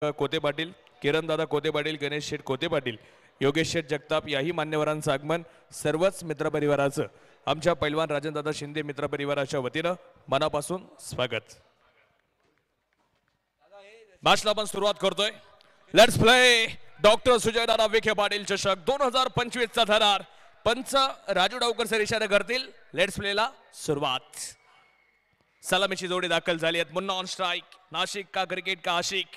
कोते पाटील, किरणदादा कोते पाटील, गणेश शेठ कोते पाटील, योगेश शेठ जगताप याही मान्यवरांचं आगमन सर्वच मित्रपरिवाराचं आमच्या पैलवान राजनदादा शिंदे मित्रपरिवाराच्या वतीनं मनापासून स्वागत. मॅचला आपण सुरुवात करतोय. Let's play. Doctor Sujaydada Vikhe Patil चषक 2025 चा धरार पंच राजू डावकर सर इशारा करतील. लेट्स प्लेला सुरुवात. सलामीची जोडी दाखल झाली आहे. Munna on strike. नाशिक का क्रिकेट का आशिक.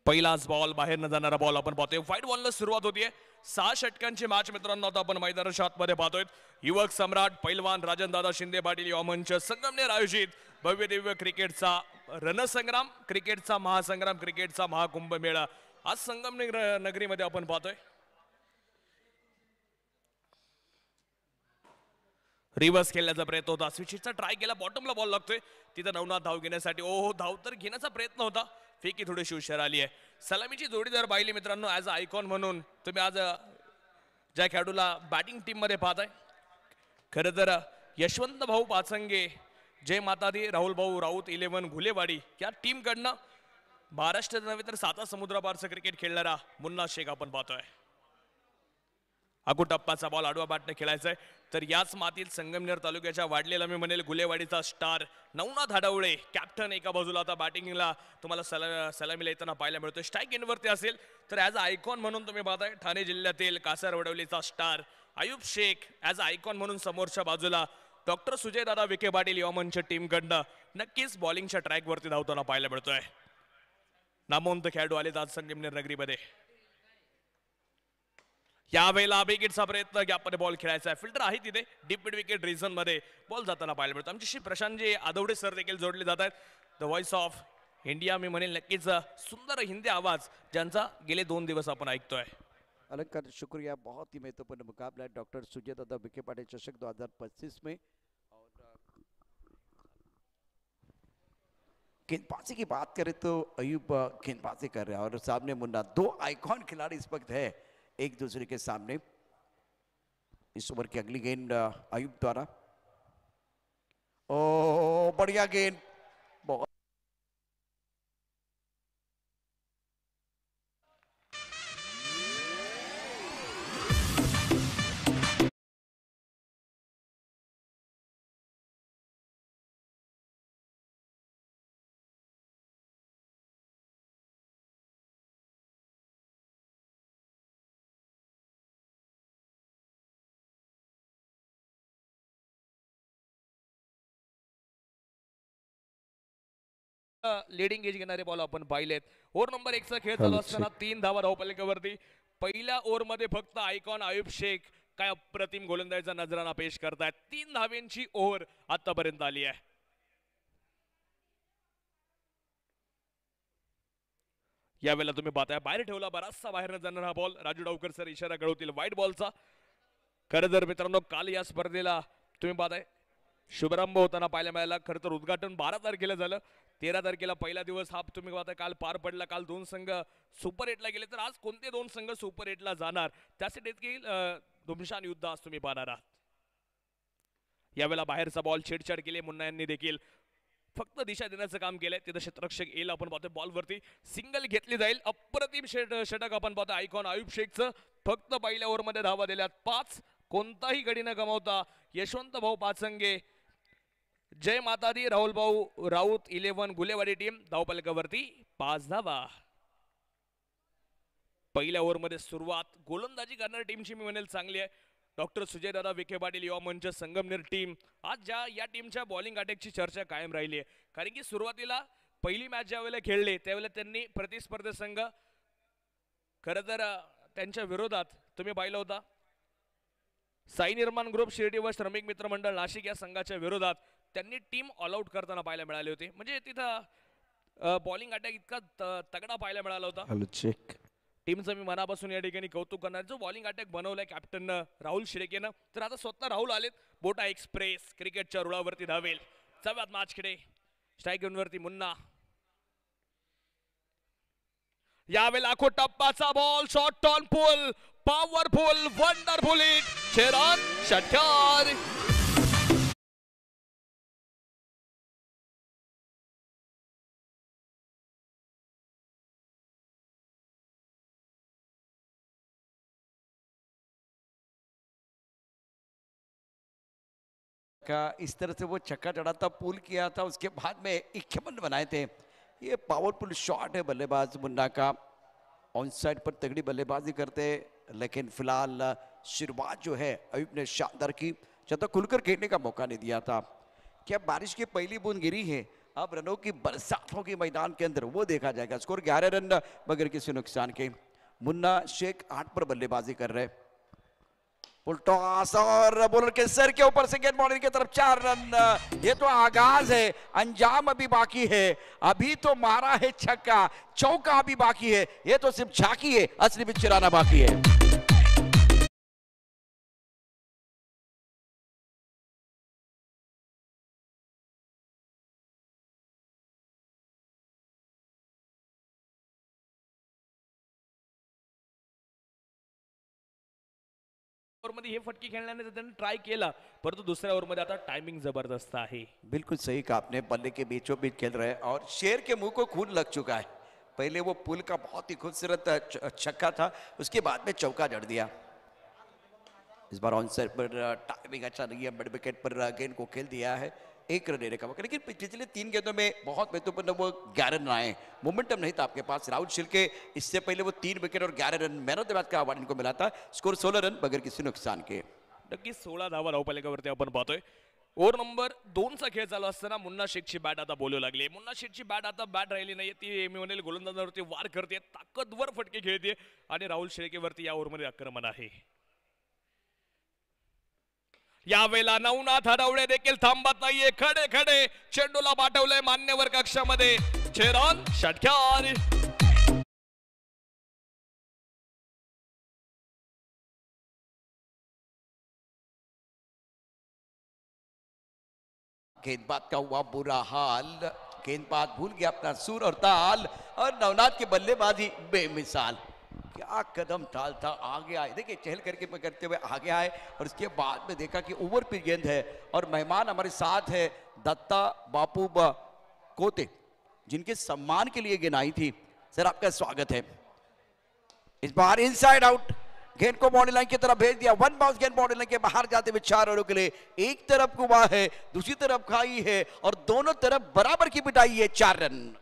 पहिलाच बॉल बाहेर न जाणारा बॉल आपण पाहतोय. व्हाईट बॉलला सुरुवात होतीये. 6 षटकांची मॅच मित्रांनो आता आपण मैदानाच्या आतमध्ये पाहतोय. युवक सम्राट पैलवान राजनदादा शिंदे पाटील युवा मंच संगमनेर आयोजित भव्य दिव्य क्रिकेटचा रणसंग्राम, क्रिकेटचा महासंग्राम, क्रिकेटचा महाकुंभ मेळा आज संगमनेर नगरीमध्ये आपण पाहतोय. रिव्हर्स खेळण्याचा प्रयत्न होता. स्विचचा ट्राय केला. बॉटमला बॉल लागतोय. तिथं नवनाथ धाव घेण्यासाठी धाव तर घेण्याचा प्रयत्न होता. फेकी थोडीशी हुशार आली आहे. सलामीची जोडी जर पाहिली मित्रांनो ॲज अ आयकॉन म्हणून तुम्ही आज ज्या खेळाडूला बॅटिंग टीम मध्ये पाहताय खरं तर यशवंत भाऊ पाचंगे, जय मातादी, राहुल भाऊ राऊत, 11 घुलेवाडी या टीम कडनं महाराष्ट्र नव्हे तर 7 समुद्रापारचं क्रिकेट खेळणारा मुन्ना शेख आपण पाहतोय. अगो टप्पाचा बॉल आडवा बॅटने खेळायचा आहे. तर याच मातीत संगमनेर तालुक्याच्या वाढलेला मी म्हणेल गुलेवाडीचा स्टार नवनाथ धाडवळे कॅप्टन एका बाजूला आता बॅटिंगला तुम्हाला सलामीला येताना पाहायला मिळतोय. स्ट्राईक एंडवरती असेल तर ॲज अ आयकॉन म्हणून तुम्ही पाहताय ठाणे जिल्ह्यातील कासारवडवलीचा star Ayub Shaikh as a icon म्हणून समोरच्या बाजूला डॉक्टर सुजयदादा विखे पाटील युवा मंच टीम कडनं नक्कीच बॉलिंगच्या ट्रॅकवरती धावताना पाहायला मिळतोय. नामवंत खेळाडू आलेत आज संगमनेर नगरीमध्ये. यावेळेला विकेटचा प्रयत्न गॅपमध्ये बॉल खेळायचा आहे. फिल्डर आहे तिथे डीप मिड विकेट रिझन मध्ये बॉल जाताना पाहायला मिळतो. आमच्याशी प्रशांतजी आदवडे सर देखील जोडले जात आहेत. द व्हॉइस ऑफ इंडिया मी म्हणेल नक्कीच सुंदर हिंदी आवाज ज्यांचा गेले 2 दिवस आपण ऐकतोय. अलंकार शुक्रिया. बहुत ही महत्वपूर्ण मुकाबला है डॉक्टर सुजयदादा विखे पाटील चषक 2025 में. और गेंदबाजी की बात करें तो अयूब गेंदबाजी कर रहे हैं और सामने मुन्ना. 2 आइकॉन खिलाड़ी इस वक्त है एक दूसरे के सामने. इस ओवर की अगली गेंद अयूब द्वारा. ओ बढ़िया गेंद. बहुत लीडिंग एज घेणारे बॉल आपण पाहिलेत. ओव्हर नंबर 1 चा खेळ चालू असताना 3 धावा धावपलकावरती. पहिल्या ओव्हर मध्ये फक्त आयकॉन आयुब शेख काय अप्रतिम गोलंदाजीचा नजराना पेश करतायत. 3 धावेंची ओव्हर आतापर्यंत आली आहे. यावेळेला तुम्ही पाहताय बाहेर ठेवला बराचसा बाहेर जाणारा बॉल. राजू डावकर सर इशारा कळवतील व्हाईट बॉलचा. खरं तर मित्रांनो काल या स्पर्धेला तुम्ही पाहताय शुभारंभ होताना पाहायला मिळाला. खरं तर उद्घाटन 12 तारखेला झालं. 13 तारखेला पहिला दिवस हा तुम्ही पाहताय काल पार पडला. काल 2 संघ सुपर 8ला गेले. तर आज कोणते 2 संघ सुपर 8ला जाणार त्यासाठी देखील धुमशान युद्ध आज तुम्ही पाहणार आहात. यावेळेला बाहेरचा बॉल छेडछाड केली. मुन्ना यांनी देखील फक्त दिशा देण्याचं काम केलंय. तिथं क्षेत्ररक्षक येईल आपण पाहतोय. बॉलवरती सिंगल घेतली जाईल. अप्रतिम षटक आपण पाहतोय आयकॉन आयुब शेखचं. फक्त पहिल्या ओव्हरमध्ये धावा दिल्यात 5. कोणताही गडी न गमावता यशवंत भाऊ पाचंगे, जय मातादी, राहुल भाऊ राऊत, 11 गुलेवाडी टीम धावपलकावरती 5 धावा. पहिल्या ओव्हरमध्ये सुरुवात गोलंदाजी करणारी टीमची मी म्हणेल चांगली आहे. डॉक्टर सुजयदादा विखे पाटील युवा मंच संगमनेर टीम आज या टीमच्या बॉलिंग अटॅकची चर्चा कायम राहिली आहे. कारण की सुरुवातीला पहिली मॅच ज्या वेळेला खेळले त्यावेळेला त्यांनी प्रतिस्पर्धी संघ खरं तर त्यांच्या विरोधात तुम्ही पाहिलं होता साई निर्माण ग्रुप शिर्डी व श्रमिक मित्र मंडळ नाशिक या संघाच्या विरोधात त्यांनी टीम ऑल आउट करताना पाहायला मिळाली होती. म्हणजे तिथं बॉलिंग अटॅक इतका तगडा पाहायला मिळाला होता. टीमचं मी मनापासून या ठिकाणी कौतुक करणार. जो बॉलिंग अटॅक बनवलाय कॅप्टन राहुल शिरेकेनं. तर आता स्वतः राहुल आलेत. बोटा एक्सप्रेस क्रिकेटच्या रुळावरती धावेल. चव्यात मॅच खेळे. स्ट्राईक वरती मुन्ना. यावेळेला आखो टप्पाचा ball short on pull powerful wonderful hit. 6 run षटकार. का इस तरह से वो छक्का चढ़ा था, पुल किया था, उसके बाद में 51 बनाए थे। ये पावरफुल शॉट है बल्लेबाज मुन्ना का, ऑन साइड पर तगड़ी बल्लेबाजी करते, लेकिन फिलहाल शुरुआत जो है अयूब ने शानदार की, ज्यादा खुलकर खेलने का मौका नहीं दिया था। क्या बारिश की पहली बूंद गिरी है, अब रनों की बरसात होगी मैदान के अंदर, वो देखा जाएगा। स्कोर 11 रन बगैर किसी नुकसान के। मुन्ना शेख 8 पर बल्लेबाजी कर रहे, फुल टॉस और बॉलर के सर के ऊपर से गेंद बाउंड्री की तरफ 4 रन। ये तो आगाज है, अंजाम अभी बाकी है। अभी तो मारा है छक्का, चौका अभी बाकी है। ये तो सिर्फ झांकी है, असली पिच चलाना बाकी है। ओव्हरमध्ये हे फटके खेळण्याने त्यांनी ट्राय केला, परंतु दुसऱ्या ओव्हरमध्ये आता टायमिंग जबरदस्त आहे। बिल्कुल सही कहा आपने, बल्ले के बीचों बीच खेल रहे हैं और शेर के मुंह को खून लग चुका है। पहले वो पुल का बहुत ही खूबसूरत छक्का था, उसके बाद में चौका जड़ दिया। इस बार ऑन साइड पर टाइमिंग अच्छा नहीं है, मिड विकेट पर गेंद को खेल दिया है, 1 रन लेने का मौका। लेकिन पिछले 3 गेंदों में बहुत महत्वपूर्ण वो 11 रन आए, मोमेंटम नहीं था आपके पास। राहुल शिर्के इससे पहले वो 3 विकेट और 11 run, man of the match का अवार्ड इनको मिला था। स्कोर 16 रन बगैर किसी नुकसान के। नक्कीच 16 धावा धावपलिकावरती आपण पाहतोय। ओव्हर नंबर 2 चा खेळ चालू असताना मुन्ना शेखची बॅट आता बोलू लागली। मुन्ना शेखची बॅट आता बॅट राहिली नाही, ती मी म्हणेल गोलंदाजावरती वार करते, ताकदवर फटके खेळते आणि राहुल शेळकेवरती या ओव्हरमध्ये आक्रमण आहे। यावेळेला नवनाथ हडवळे देखील थांबत नाहीये, खडे खडे चेंडूला पाठवलंय मान्यवर कक्षामध्ये। चेरॉन षटकार। गेंदबाज का हुआ बुरा हाल, गेंदबाज भूल गया अपना सुर और ताल, और नवनाथ की बल्लेबाजी बेमिसाल। क्या कदम टालता, आगे आए, देखिए चहल करके करते हुए आगे आए, और उसके बाद में देखा कि ओवर पे गेंद है। और मेहमान हमारे साथ है दत्ता बापू कोते, जिनके सम्मान के लिए गेंद आई थी। सर आपका स्वागत है। इस बार इनसाइड आउट, गेंद को बाउंड्री लाइन की तरफ भेज दिया। 1 बाउंस गेंद बाउंड्री लाइन के बाहर जाते हुए 4 रनों के लिए। एक तरफ कुआं है, दूसरी तरफ खाई है, और दोनों तरफ बराबर की पिटाई है। 4 रन।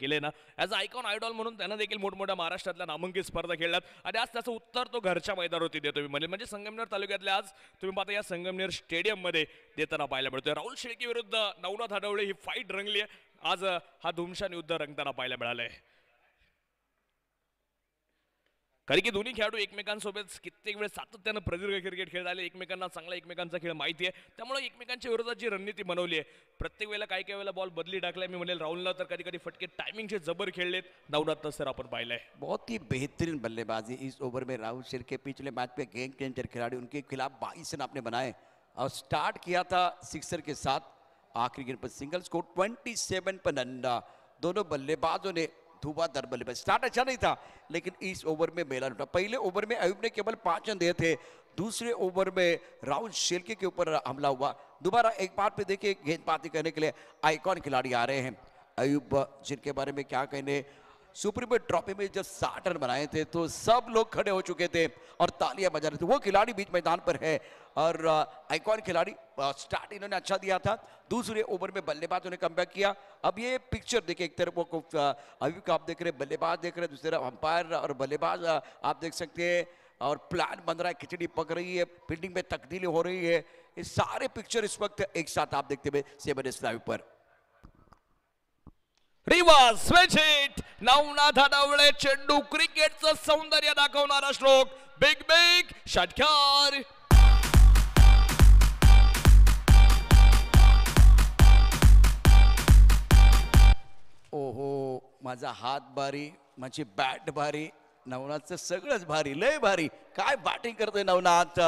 केले ना, ऍज अ आयकॉन आयडॉल म्हणून त्यांना देखील मोठमोठ्या महाराष्ट्रातल्या नामांकित स्पर्धा खेळल्यात, आणि आज त्याचं उत्तर तो घरच्या मैदानावरती देतो मी म्हणेल। म्हणजे संगमनेर तालुक्यातल्या आज तुम्ही पाहता या संगमनेर स्टेडियम मध्ये देताना पाहायला मिळतोय। राहुल शेळके विरुद्ध नवनाथ हडवळे ही फाईट रंगली आहे। आज हा धुमशान युद्ध रंगताना पाहायला मिळालंय, कारण की दोन्ही खेळाडू एकमेकांसोबत कित्येक वेळ सातत्यानं प्रदीर्घ क्रिकेट खेळत आले, एकमेकांना चांगला एकमेकांचा खेळ माहिती आहे, त्यामुळे एकमेकांच्या विरोधात जी रणनीती बनवली आहे, प्रत्येक वेळेला काही काही वेळेला बॉल बदली टाकलाय। मी म्हणेल राहुलला तर कधी कधी फटके टायमिंगचे जबर खेळलेत, नवनाथ सर आपण पाहिलंय। बहुत ही बेहतरीन बल्लेबाजी इस ओवर में राहुल शिर्के। पिछले मैच में गेम चेंजर खिलाड़ी, उनके खिलाफ 22 रन आपने बनाए, और स्टार्ट किया था सिक्सर के साथ, आखिरी गेंद पर सिंगल। स्कोर 27 पर नंदा। दोनों बल्लेबाजों ने धुआंधार बल्लेबाज, स्टार्ट अच्छा नहीं था, लेकिन इस ओवर में मेला लुटा। पहले ओवर में अयूब ने केवल 5 रन दिए थे, दूसरे ओवर में राहुल शेल्के के ऊपर हमला हुआ। दोबारा एक बार पे देखिए, गेंदबाजी करने के लिए आइकॉन खिलाड़ी आ रहे हैं। अयूब, जिनके बारे में क्या कहने, सुप्रीम ट्रॉफी में जब 60 रन बनाए थे तो सब लोग खड़े हो चुके थे और तालियां बजा रहे थे। वो खिलाड़ी बीच मैदान पर है, और आइकॉन खिलाड़ी। स्टार्ट इन्होंने अच्छा दिया था, दूसरे ओवर में बल्लेबाजों ने कमबैक किया। अब ये पिक्चर देखिए, एक तरफ वो अभी का आप देख रहे हैं, बल्लेबाज देख रहे हैं, दूसरी तरफ अंपायर और बल्लेबाज आप देख सकते हैं, और प्लान बन रहा है, खिचड़ी पक रही है, फील्डिंग में तब्दीली हो रही है। ये सारे पिक्चर इस वक्त एक साथ आप देखते हुए 7 लाइव पर। रिवर्स स्विच हिट, नवनाथ हडवळे चेंडू क्रिकेटचं सौंदर्य दाखवणारा स्ट्रोक, बिग बिग षटकार। ओहो, माझा हात भारी, माझी बॅट भारी, नवनाथचं सगळंच भारी, लय भारी। काय बॅटिंग करतोय नवनाथ।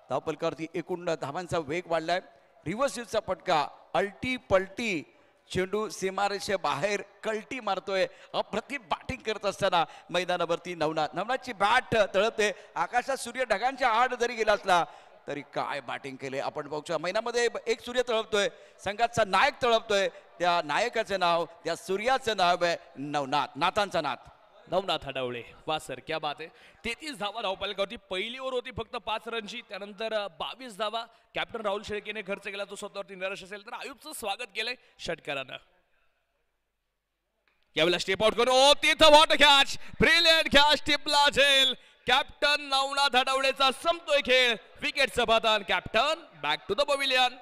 धावपलकावरती एकूण धावांचा वेग वाढलाय। रिव्हर्सचा फटका, अल्टी पलटी, चेंडू सीमारेषे बाहेर कल्टी मारतोय। अप्रतिम बॅटिंग करत असताना मैदानावरती नवनाथची बॅट तळपते। आकाशात सूर्य ढगांच्या आड जरी गेला असला तरी काय बॅटिंग केले आपण बघू. महिन्यामध्ये एक सूर्य तळपतोय, संघाचा नायक तळपतोय. त्या नायकाचं नाव, त्या सूर्याचं नाव आहे नवनाथ, नाथांचा नाथ. नवनाथ हडवळे. वा सर, क्या बात आहे. 33 धावा धावपालिका होती. पहिली ओव्हर होती फक्त 5 रनची. त्यानंतर 22 धावा कॅप्टन राहुल शेळकेने खर्च केला. तो स्वतःवरती निराश असेल तर आयुबचं स्वागत केलंय षटकारानं. यावेळेला स्टेप आउट करून ओ तिथं वॉट कॅच, ब्रिलियंट कॅच, टिपला झेल. कॅप्टन नवनाथ हडवळेचा संपतोय खेळ. विकेटचं पतन. Captain back to the pavilion.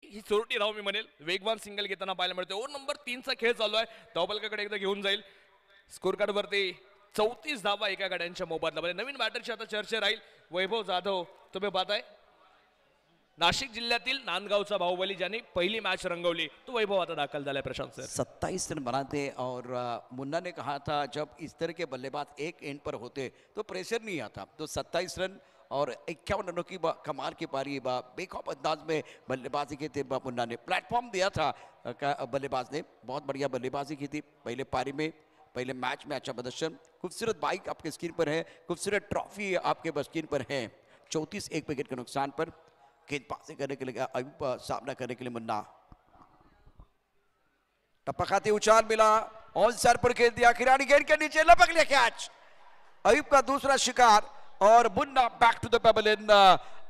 ही चोरटी राव मी म्हणेल. वेगवान सिंगल घेताना पाहायला मिळते. ओव्हर नंबर 3चा खेळ चालू आहे. धावपलकाकडे एकदा घेऊन जाईल. स्कोर कार्ड वरती 34 धावा एका गाड्यांच्या मोबदल्यामध्ये. नवीन बॅटरची आता चर्चा राहील. वैभव जाधव तुम्ही पाहताय, नाशिक जिल्ह्यातील नांदगावचा बाहुबली, ज्यांनी पहिली मॅच रंगवली, तो वैभव आता दाखल झालाय. प्रशांत सर 27 रन बनाते और मुन्ना ने कहा था जब इस तरह के बल्लेबाज एक एंड पर होते तो प्रेशर नहीं आता. तो 27 रन और 51 रनों की कमाल की पारी बेखौफ अंदाज में बल्लेबाजी की थी. मुन्ना ने प्लेटफॉर्म दिया था बल्लेबाज ने, बहुत बढ़िया बल्लेबाजी की थी पहले पारी में, पहले मैच में अच्छा प्रदर्शन. खूबसूरत बाइक आपके स्क्रीन पर है, खूबसूरत ट्रॉफी आपके स्क्रीन पर है. 34 एक विकेट के नुकसान पर गेंदबाजी करने के लिए अयूब, सामना करने के लिए मुन्ना. टप्पा खाते उछाल मिला, ऑन सर पर खेल दिया, खिलाड़ी गेंद के नीचे लपक लिया कैच. अयूब का दूसरा शिकार और Munna back to the pavilion.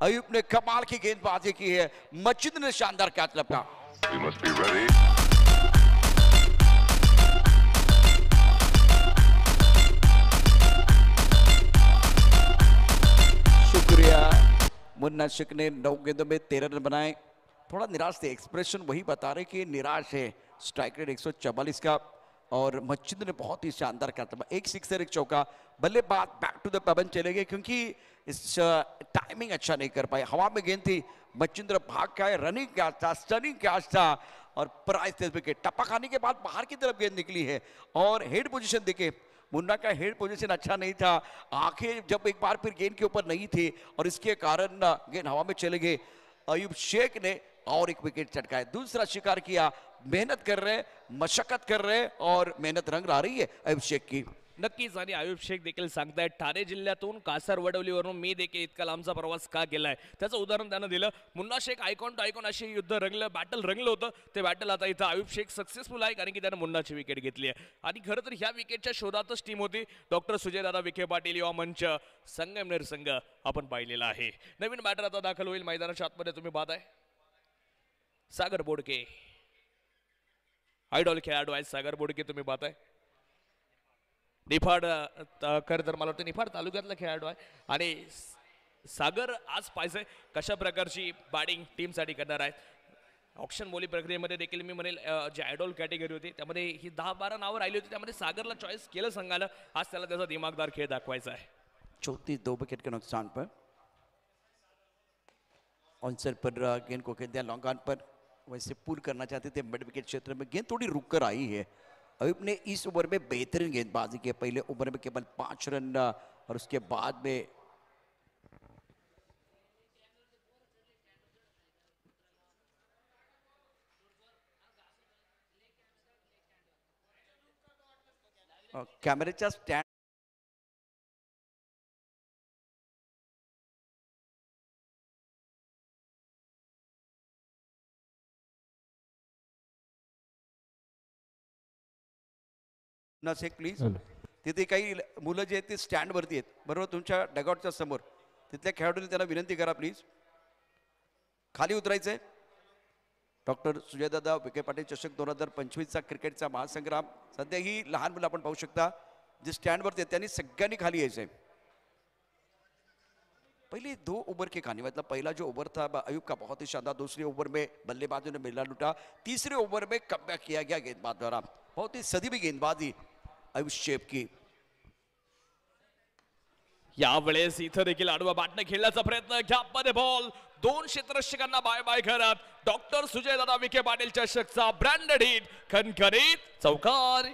Ayub ने कमाल की गेंदबाजी की है, मजिद ने शानदार कैच लपका. शुक्रिया. मुन्ना शेख ने 9 गेंदों में 13 रन बनाए. थोड़ा निराश थे, एक्सप्रेशन वही बता रहे कि निराश है. स्ट्राइक रेट 144 का और मस्जिद ने बहुत ही शानदार खेला. एक सिक्सर एक चौका. बल्लेबाज बैक टू द पेवन चले गए क्योंकि इस टाइमिंग अच्छा नहीं कर पाए. हवा में गेंद थी, मच्छिंद्र भाग का है, रनिंग कैच था, स्टनिंग कैच था और प्राइस विकेट. टप्पा खाने के बाद बाहर की तरफ गेंद निकली है और हेड पोजीशन देखे, मुन्ना का हेड पोजीशन अच्छा नहीं था. आंखें जब एक बार फिर गेंद के ऊपर नहीं थी और इसके कारण गेंद हवा में चले गए. अयूब शेख ने और एक विकेट चटकाया. दूसरा शिकार किया. मेहनत कर रहे, मशक्कत कर रहे और मेहनत रंग ला रही है अयूब शेख की. नक्कीच. आणि आयुब शेख देखील सांगतायत ठाणे जिल्ह्यातून कासार वडवलीवरून मी देखील इतका लांबचा प्रवास का केलाय, त्याचं उदाहरण त्यानं दिलं. Munna Sheikh icon to icon अशी युद्ध रंगलं, बॅटल रंगलं होतं. ते बॅटल आता इथं आयुब शेख सक्सेसफुल आहे, कारण की त्यानं मुन्नाची विकेट घेतली आहे. आणि खरं तर ह्या विकेटच्या शोधातच टीम होती. डॉक्टर सुजयदादा विखे पाटील युवा मंच संगमनेर संघ आपण पाहिलेला आहे. नवीन बॅटर आता दाखल होईल मैदानाच्या आतमध्ये. तुम्ही पाहताय सागर बोडके, आयडॉल खेळाडू आहे सागर बोडके. तुम्ही पाहताय निफाड, खरं तर मला वाटतं निफाड तालुक्यातला खेळाडू आहे. आणि सागर आज पाहिजे कशा प्रकारची बॅटिंग टीमसाठी करणार आहे. ऑप्शन बोली प्रक्रियेमध्ये देखील मी म्हणेल जी आयडॉल कॅटेगरी होती त्यामध्ये ही 10-12 नावं राहिली होती, त्यामध्ये सागरला चॉईस केलं संघानं. आज त्याला त्याचा दिमागदार खेळ दाखवायचा आहे. 34 2 विकेट के नुकसान पर. ऑनसेट पर गेंद को खेल दिया लॉन्ग ऑन पर. वैसे पुल करना चाहते थे मिड विकेट क्षेत्र में, गेंद थोड़ी रुक कर आई है. अयूब ने इस ओवर में बेहतरीन गेंदबाजी की. पहले ओवर में केवल 5 रन और उसके बाद में कॅमेऱ्याच्या स्टँड शेख प्लीज. तिथे काही मुलं जे आहेत ते स्टँडवरती आहेत बरोबर तुमच्या डगआउटच्या समोर तिथल्या खेळाडूंनी त्यांना विनंती करा प्लीज खाली उतरायचंय. डॉक्टर सुजयदादा विखे पाटील चषक 2025चा क्रिकेटचा महासंग्राम. सध्या ही लहान मुलं आपण पाहू शकता जे स्टँडवरती आहेत त्यांनी सगळ्यांनी खाली यायचंय. पहले 2 ओवर के कहानी मतलब पहला जो ओवर था अयूब का बहुत ही शानदार. दूसरे ओवर में बल्लेबाजों ने मिला लूटा. तीसरे ओवर में कमबैक किया गया गेंदबाज द्वारा. बहुत ही सदीवी गेंदबाजी अयूब शेख की. यावेळेस इथं देखील आडवा बॅटने खेळण्याचा प्रयत्न. गॅपमध्ये बॉल. 2 क्षेत्ररक्षकांना बाय बाय करत डॉक्टर सुजयदादा विखे पाटील चषकचा ब्रँडेड हिट. खणखणीत चौकार.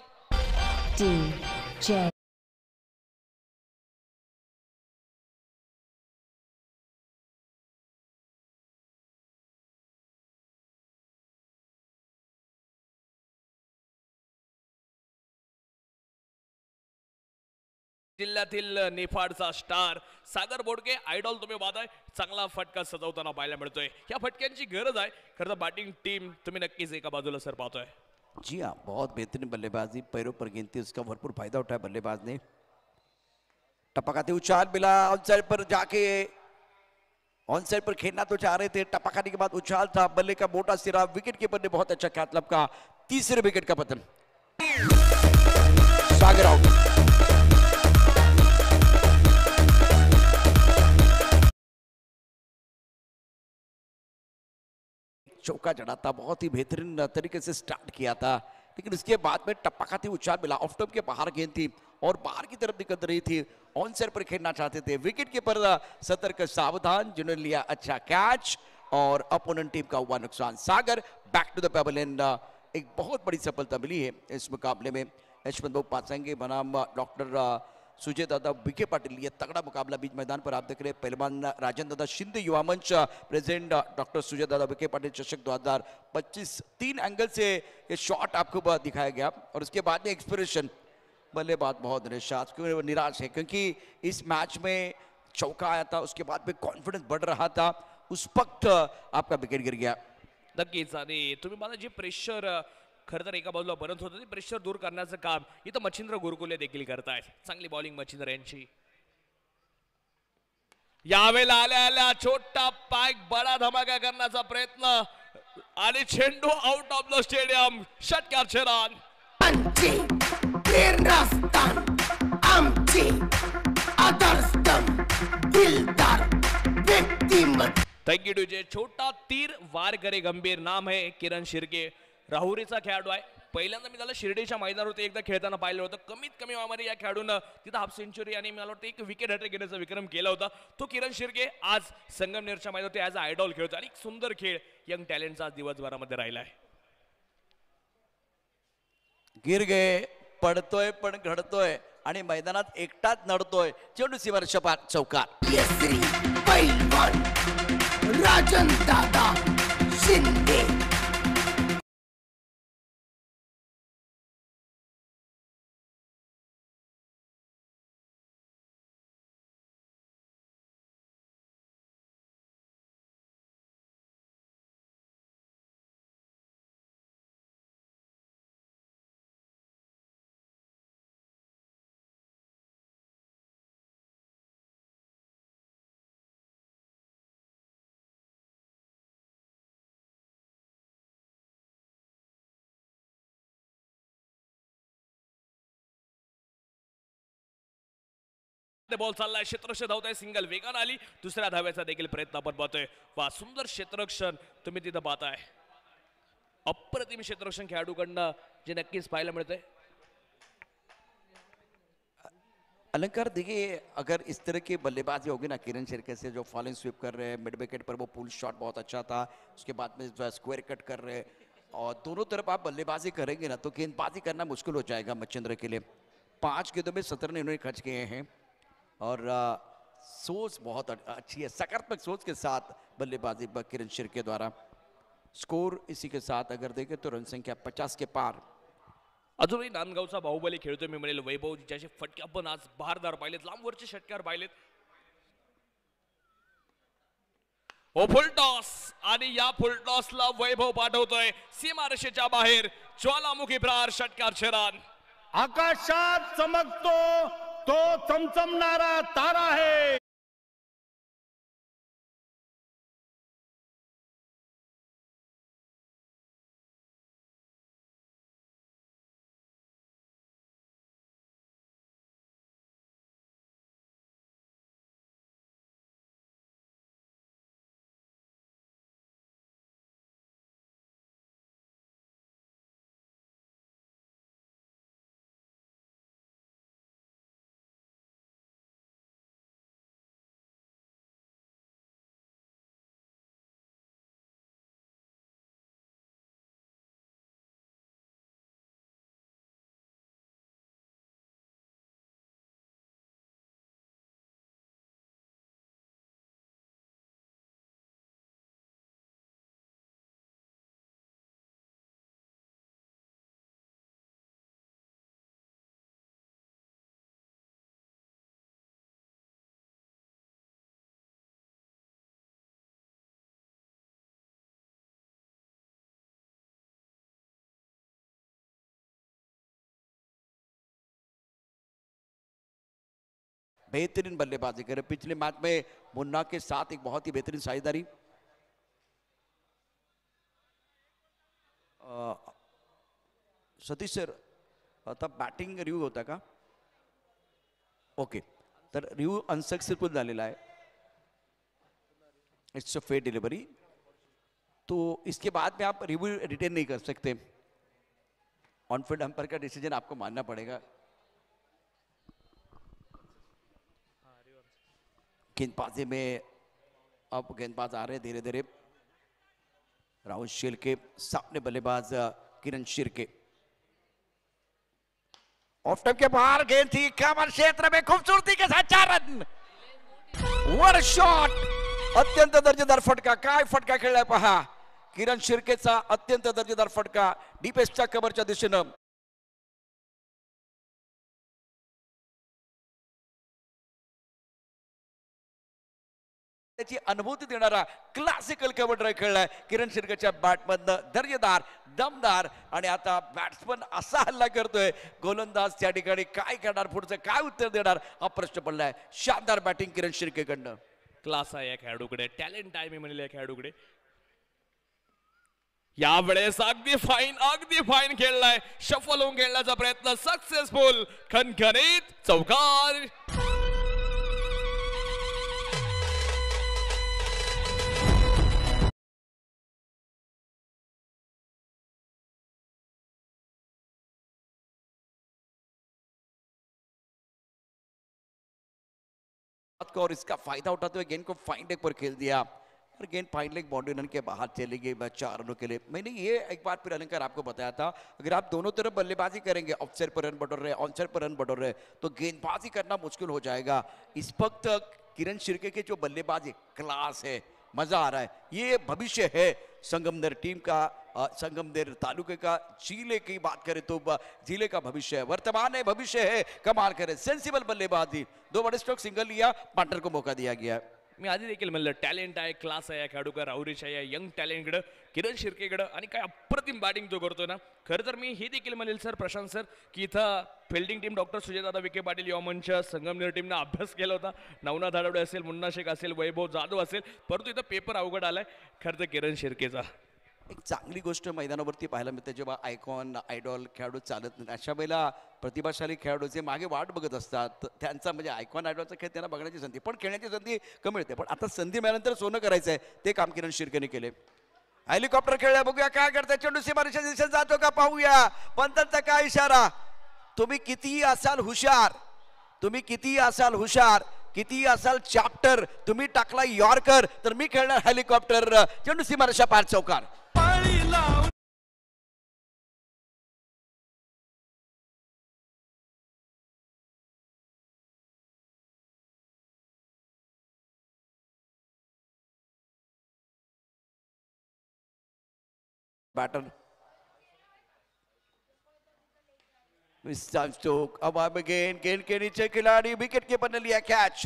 जिल्ह्यातील निफाडचा स्टार सागर बोडके आयडॉल तुम्ही पाहताय. चांगला फटका सजवताना पाहायला मिळतोय. या फटक्यांची गरज आहे खरं तर बॅटिंग टीम तुम्ही नक्कीच एका बाजूला सर पाहतोय. जी हाँ बहुत बेहतरीन बल्लेबाजी पैरों पर गेंद थी उसका भरपूर फायदा उठाया बल्लेबाज ने. टपकाते उछाल मिला ऑन साइड पर जाके ऑन साइड पर खेलना तो चाह रहे थे. टपकाने के बाद उछाल था बल्ले का मोटा सिरा. विकेट कीपर ने बहुत अच्छा ख्याल का. तीसरे विकेट का पतन. सागर आउट. चौका चढ़ा था बहुत ही बेहतरीन तरीके से स्टार्ट किया था लेकिन उसके बाद में टप्पा खाती उछाल मिला. ऑफ टॉप के बाहर गेंद थी और बाहर की तरफ निकल रही थी. ऑन साइड पर खेलना चाहते थे. विकेट कीपर सतर्क सावधान जिन्होंने लिया अच्छा कैच और अपोनेंट टीम का हुआ नुकसान. Sagar back to the pebble end एक बहुत बड़ी सफलता मिली है इस मुकाबले में. यशवंत बाबू पासांगे बनाम डॉक्टर सुजय दादा विखे पाटिल. ये तगड़ा मुकाबला बीच मैदान पर आप देख रहे हैं. पहलवान राजेंद्र दादा शिंदे युवा मंच प्रेसिडेंट डॉक्टर सुजय दादा विखे पाटिल चषक 2025. 3 एंगल से ये शॉट आपको दिखाया गया और उसके बाद में एक्सप्रेशन. बल्लेबाज बहुत निराश है क्योंकि इस मैच में चौका आया था उसके बाद में कॉन्फिडेंस बढ़ रहा था. उस वक्त आपका विकेट गिर गया. नक्कीच. आणि तुम्ही मला जे प्रेशर खरं तर एका बाजूला बनत होतं ते प्रेशर दूर करण्याचं काम इथं मच्छिंद्र गुरुकुले देखील करतायत. चांगली बॉलिंग मच्छिंद्र यांची. यावेळेला आल्या आल्या छोटा पॅक बडा धमाका करण्याचा प्रयत्न आणि चेंडू आउट ऑफ द स्टेडियम. षटकार रन. आमची प्रेरणास्थान आमची आदर्शतम दिलदार व्यक्तिमत्व. Thank you DJ. छोटा तीर वार करे गंभीर नाम है किरण शिर्के. राहुरीचा खेळाडू आहे. पहिल्यांदा मी त्याला शिर्डीच्या मैदानावरती एकदा खेळताना पाहिलं होतं. कमीत कमी वयामध्ये या खेळाडूनं तिथं हाफ सेंचुरी आणि मला वाटतं एक विकेट हॅट्रिक घेण्याचा विक्रम केला होता. तो किरण शिर्के आज संगमनेरच्या मैदानावरती ॲज अ आयडॉल खेळतो आणि एक सुंदर खेळ यंग टॅलेंटचा आज दिवसभरामध्ये राहिला आहे. गिर गए पडतोय पण घडतोय आणि मैदानात एकटाच नडतोय. चेंडू सीमार शपात चौकार. केसरी पैलवान राजन दादा शिंदे. बॉल चाललाय. क्षेत्ररक्षण धावत आहे. सिंगल वेगान आली. दुसऱ्या धाव्याचा देखील प्रयत्न आपण पाहतोय. वा सुंदर क्षेत्ररक्षण तुम्ही तिथं पाहताय. अप्रतिम क्षेत्ररक्षण खेळाडूकडनं जे नक्कीच पाहायला मिळतंय. अलंकार देखिए अगर इस तरह की बल्लेबाजी होगी ना किरण शिर्के से जो फॉलिंग स्वीप कर रहे हैं मिड विकेट पर वो पुल शॉट बहुत अच्छा था. उसके बाद में जो है स्क्वायर कट कर रहे हैं और दोनों तरफ आप बल्लेबाजी करेंगे ना तो गेंदबाजी करना मुश्किल हो जाएगा मच्छिंद्र के लिए. 5 गेंदों में 17 इन्होंने खर्च किए हैं और सोच बहुत अच्छी है. सकारात्मक सोच के साथ बल्लेबाजी किरण शिर्के द्वारा. स्कोर इसी के साथ अगर देखें तो रन संख्या 50 के पार. अजूनही नांदगावचा बाहुबली खेळतोय मी म्हणेल वैभव ज्याचे फटके आपण आज बहारदार पाहिलेत. लांबवरचे षटकार पाहिलेत. ओ फुल टॉस आणि या फुल टॉसला वैभव पाठवतोय सीमारेषेच्या बाहेर. ज्वालामुखी प्रहार षटकार रन. आकाशात चमकतो तो चमचमणारा तारा आहे. बेहतरीन बल्लेबाजी करे. पिछले मैच में मुन्ना के साथ एक बहुत ही बेहतरीन साझेदारी. सतीश सर, आता बॅटिंग रिव्ह्यू होता का? ओके, तर रिव्ह्यू अनसक्सेसफुल झालेला आहे. It's a fair delivery. तो इसके बाद में आप रिव्यू रिटेन नहीं कर सकते. ऑन फील्ड अंपायर का डिसीजन आपको मानना पड़ेगा. गेंदबाजी में अब गेंदबाज आ रहे हैं धीरे धीरे. राहुल शिर्के सामने बल्लेबाज किरण शिर्के. ऑफ टाइम के बाहर गेंद थी कमर क्षेत्र में, खूबसूरती के साथ 4 रन. वर शॉट. अत्यंत दर्जेदार फटका. काय फटका खेळलाय पहा. किरण शिर्केचा अत्यंत दर्जेदार फटका डीपेस्टच्या कमरच्या दिशेनं. त्याची अनुभूती देणारा क्लासिकल कव्हर ड्राइव्ह खेळलाय किरण शिर्केच्या बॅटमधनं. दर्जेदार, दमदार. आणि आता बॅट्समन असा हल्ला करतोय, गोलंदाज त्या ठिकाणी काय करणार, पुढचं काय उत्तर देणार हा प्रश्न पडलाय. शानदार बॅटिंग किरण शिर्केकडनं. क्लास आहे या खेळाडूकडे, टॅलेंट आहे मी म्हणेल या खेळाडूकडे. यावेळेस अगदी फाईन खेळलाय. शफल होऊन खेळण्याचा प्रयत्न सक्सेसफुल. खणखणीत चौकार. और इसका फायदा उठाते हुए गेंद को फाइन लेग पर खेल दिया और गेंद फाइन लेग बाउंड्री लाइन के बाहर चली गई 4 रनों के लिए. मैंने ये एक बार फिर अलंकार आपको बताया था, अगर आप दोनों तरफ बल्लेबाजी करेंगे, ऑफ साइड पर रन बटोर रहे, ऑन साइड पर रन बटोर रहे, तो गेंदबाजी करना मुश्किल हो जाएगा. इस वक्त किरण शिर्के के जो बल्लेबाजी क्लास है, मजा आ रहा है. ये भविष्य है संगमनेर टीम का, संगमनेर तालुके का. जिले की बात करें तो जिले का भविष्य है, वर्तमान है, भविष्य है. कमाल करे, सेंसिबल बल्लेबाजी. 2 बड़े स्ट्रोक सिंगल लिया, पार्टनर को मौका दिया गया. मी आधी देखील म्हणलं टॅलेंट आहे, क्लास आहे या खेळाडूकडे. राहुरीश आहे, यंग टॅलेंटकडे, किरण शिर्केकडे. आणि काय अप्रतिम बॅटिंग जो करतोय ना. खरं तर मी हे देखील म्हणेल सर, प्रशांत सर, की इथं fielding team doctor Sujaydada Vikhe Patil युवा मंच संगमनेर टीमनं अभ्यास केला होता. नवनाथ धाडवडे असेल, मुन्ना शेख असेल, वैभव जाधव असेल, परंतु इथं पेपर अवघड आलाय खरं तर किरण शिर्केचा. एक चांगली गोष्ट मैदानावरती पाहायला मिळते, जेव्हा आयकॉन आयडॉल खेळाडू चालत नाही अशा वेळेला प्रतिभाशाली खेळाडू जे मागे वाट बघत असतात, त्यांचा म्हणजे आयकॉन आयडॉलचा खेळ त्यांना बघण्याची संधी, पण खेळण्याची संधी कमी मिळते. पण आता संधी मिळाल्यानंतर सोनं करायचं आहे, ते काम किरण शिर्केने केले. हेलिकॉप्टर खेळल्या, बघूया काय करताय. चेंडू सीमारेषेच्या दिशेने जातो का पाहूया. पंतांचा काय इशारा. तुम्ही कितीही असाल हुशार, तुम्ही कितीही असाल हुशार, कितीही असाल चॅप्टर, तुम्ही टाकला यॉर्कर, तर मी खेळणार हेलिकॉप्टर. चेंडू सीमारेषा पार, चौकार. Batter stroke. अब गेंद के नीचे खिलाड़ी, विकेट कीपर ने लिया कैच.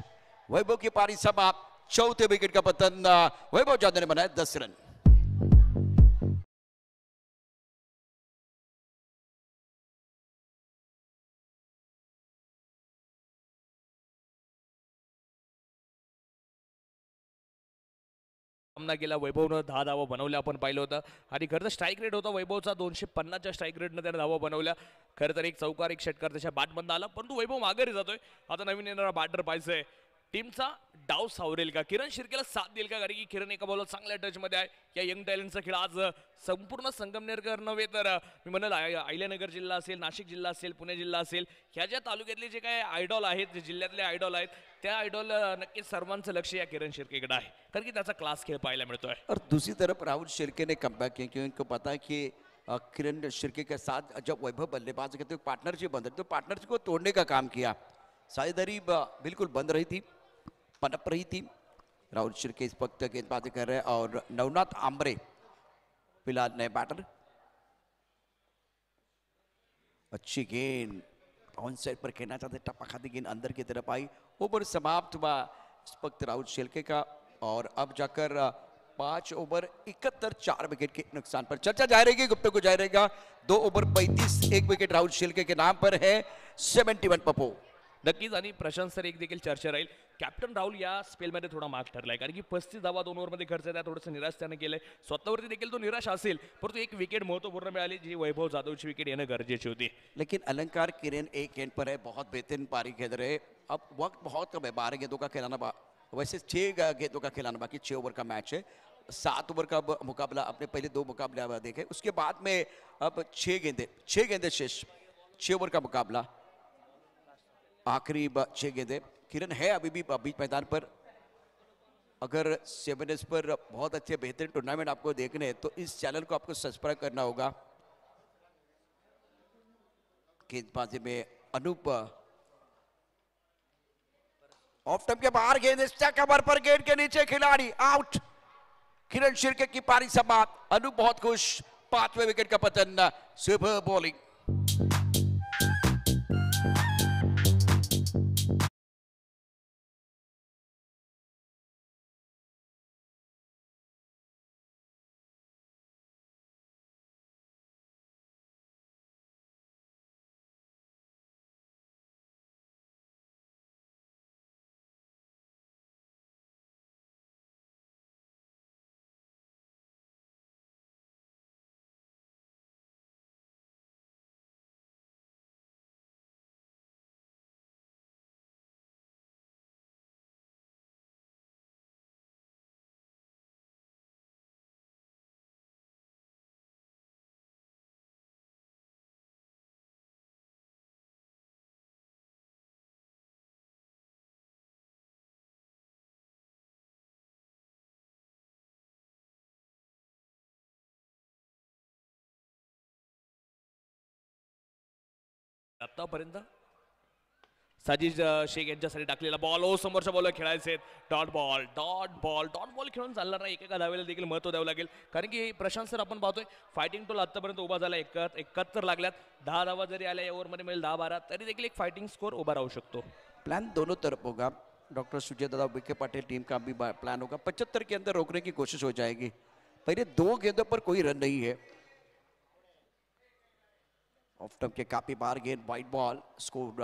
वैभव की पारी समाप्त. 4थे विकेट का पतन. वैभव जादव ने बनाया 10 रन. सामना केला. वैभवनं 10 धावा बनवल्या आपण पाहिलं होतं आणि खरं तर स्ट्राईक रेट होता वैभवचा 250च्या स्ट्राईक रेटनं त्याने धावा बनवल्या. खरं तर एक चौकार एक षटकार त्याच्या बॅटबंद आला, परंतु वैभव माघारी जातोय. आता नवीन येणारा बॅटर पाहिजे. टीमचा डाव सावरेल का, किरण शिर्केला साथ देईल का, कारण की किरण एका बॉलवर चांगल्या टचमध्ये आहे. या यंग टॅलेंटचा खेळ आज संपूर्ण संगमनेरकर नव्हे तर मी म्हणेल अहिल्यानगर जिल्हा असेल, नाशिक जिल्हा असेल, पुणे जिल्हा असेल, ह्या ज्या तालुक्यातले जे काय आयडॉल आहेत, जे जिल्ह्यातले आयडॉल आहेत, त्या आयडॉल नक्कीच सर्वांचं लक्ष या किरण शिर्केकडे आहे, कारण की त्याचा क्लास खेळ पाहायला मिळतोय. और दूसरी तरफ राहुल शिर्के ने कमबैक किया क्योंकि उनको पता है कि किरण शिर्के के साथ जब वैभव बल्लेबाज कहते पार्टनरशिप बंद रही, तो पार्टनरशिप को तोड़ने का काम किया. साझेदारी बिल्कुल बंद रही थी, पनप रही थी. राहुल शिर्के इस वक्त गेंदबाजी कर रहे हैं और नवनाथ आंबरे फिलहाल नए बैटर. अच्छी गेंद ऑन साइड पर खेलना चाहते, टप्पा खाती गेंद अंदर की तरफ आई. ओवर समाप्त हुआ इस वक्त राहुल शिर्के का और अब जाकर 5 ओवर 71 4 विकेट के नुकसान पर चर्चा जारी रहेगी. गुप्ता को जारी रहेगा. 2 ओवर 35 1 विकेट राहुल शिर्के के नाम पर है. 71 पप्पू. नक्कीच. आणि प्रशांत सर एक देखील चर्चा राहील. कॅप्टन राहुल या स्पेलमध्ये थोडा मार्क ठरलाय, कारण की 35 धावा 2 ओव्हरमध्ये खर्च आहे, थोडंसं निराश त्याने केलंय. स्वतःवरती देखील तो निराश असेल, परंतु एक विकेट महत्वपूर्ण मिळाली, जी वैभव जाधवची विकेट येणं गरजेची होती. लेकिन अलंकार किरण एक गेंद पर है, बहुत बेहतरीन पारी खेल रहे. अब वक्त बहुत कम है, 12 गेंदों का खिलाना वैसे 6 गेंदों का खिलाना बाकी, 6 ओवर का मैच है. 7 ओवर का मुकाबला आपने पहले 2 मुकाबले आप देखे, उसके बाद में अब 6 गेंदे शेष. 6 ओवर का मुकाबला, आखिरी 6 गेंदे. किरण है अभी भी बीच मैदान पर. अगर 7S पर बहुत अच्छे बेहतरीन टूर्नामेंट आपको देखने हैं तो इस चैनल को आपको सब्सक्राइब करना होगा. गेंदबाजी में अनूप ऑफ स्टंप के बाहर गेंद, कवर पर गेंद के नीचे खिलाड़ी आउट. किरण शिर्के की पारी समाप्त. अनूप बहुत खुश. 5वें विकेट का पतन. Super bowling. आतापर्यंत साजिद शेख यांच्यासाठी टाकलेला बॉल ओ समोरच्या बॉलवर खेळायचे. डॉट बॉल खेळून चालणार नाही. एकेका धावेला देखील महत्व द्यावं लागेल, कारण की प्रशांत सर आपण पाहतोय फायटिंग टोल आतापर्यंत उभा झाला. 71 लागल्यात. 10 धावा जरी आल्या या ओव्हरमध्ये मिळेल 10-12, तरी देखील एक फायटिंग स्कोर उभा राहू शकतो. प्लान दोनों तरफ होगा. डॉक्टर सुजय दादा विखे पाटिल टीम का भी प्लान होगा. 75 के अंदर रोकने की कोशिश हो जाएगी. पहले 2 गेंदों पर कोई रन नहीं है. ऑफ स्टंप के काफी बाहर गेंद, वाइड बॉल. स्कोर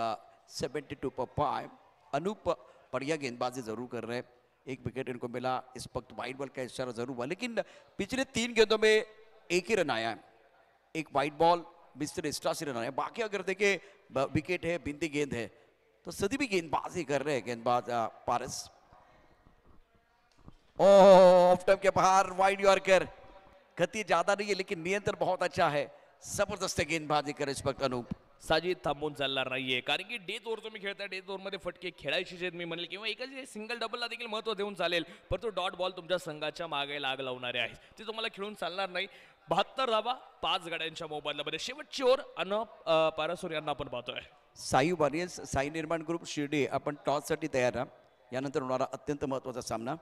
72 पर 5. अनूप बढ़िया गेंदबाजी जरूर कर रहे हैं. 1 विकेट इनको मिला. इस वक्त वाइड बॉल का इशारा जरूर हुआ, लेकिन पिछले 3 गेंदों में 1 ही रन आया है. 1 वाइड बॉल, मिस्टर एक्स्ट्रा से रन आया. बाकी अगर देखे विकेट है, बिंदी गेंद है, तो सदी भी गेंदबाजी कर रहे हैं गेंदबाज पारस. ऑफ स्टंप के बाहर वाइड यॉर्कर. गति ज्यादा नहीं है, लेकिन नियंत्रण बहुत अच्छा है. जबरदस्त गेंदबाजी करे इस वक्त अनूप. साजिद थांबून चालणार नाहीये, कारण की डेथ ओव्हर तुम्ही खेळताय, डेथ ओव्हरमध्ये फटके खेळायचे आहेत मी म्हणेल, किंवा एका सिंगल डबलला देखील महत्व देऊन चालेल, परंतु डॉट बॉल तुमच्या संघाच्या मागे लाग लावणारे आहेत, ते तुम्हाला खेळून चालणार नाही. 72 धावा 5 गड्यांच्या मोबदल्यामध्ये. शेवटची ओव्हर अन पारासुर यांना आपण पाहतोय. साई वारियर्स, साई निर्माण ग्रुप शिर्डी आपण टॉस साठी तयार आहात. यानंतर होणारा अत्यंत महत्वाचा सामना.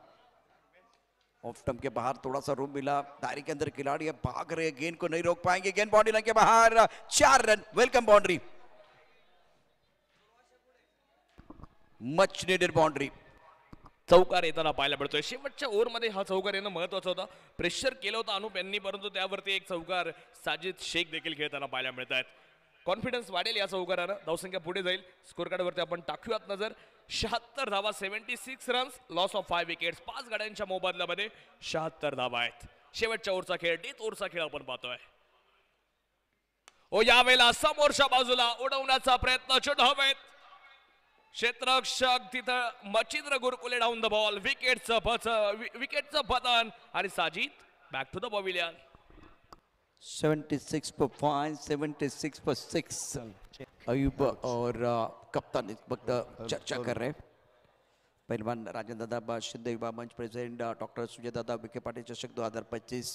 ऑफ स्टंप के बाहर थोड़ा सा रूम मिला. दायरे के अंदर खिलाड़ी है, भाग रहे, गेंद को नहीं रोक पाएंगे. गेंद बाउंड्री लाइन के बाहर. 4 run. Welcome boundary. Much needed boundary. चौकार येताना पाहायला मिळतोय. शेवटच्या ओव्हरमध्ये हा चौकार येणं महत्वाचं होतं. प्रेशर केलं होतं अनुप यांनी, परंतु त्यावरती एक चौकार साजिद शेख देखील खेळताना पाहायला मिळत आहेत. कॉन्फिडन्स वाढेल या चौकारानं. धावसंख्या पुढे जाईल. स्कोर कार्डवरती आपण टाकूयात नजर. 76 धावा, 76 रन्स, लॉस ऑफ 5 विकेट्स. 5 गाड्यांच्या मोबदल्यामध्ये 76 धावा आहेत. शेवटच्या ओव्हरचा खेळ, डेथ ओव्हरचा खेळ आपण पाहतोय. ओ यावेळेला समोरच्या बाजूला उडवण्याचा प्रयत्न, चुट हवेत. क्षेत्ररक्षक तिथं Machindra Gurkule down the ball. विकेटचं पतन आणि Sajid back to the pavilion. 76 पर 5, 76 पर 6. अयूब और कप्तान इस वक्त चर्चा कर रहे हैं. पहलवान राजेंद्र दादा शिंदे, युवा मंच प्रेसिडेंट डॉक्टर सुजय दादा, विखे पाटिल चषक 2025.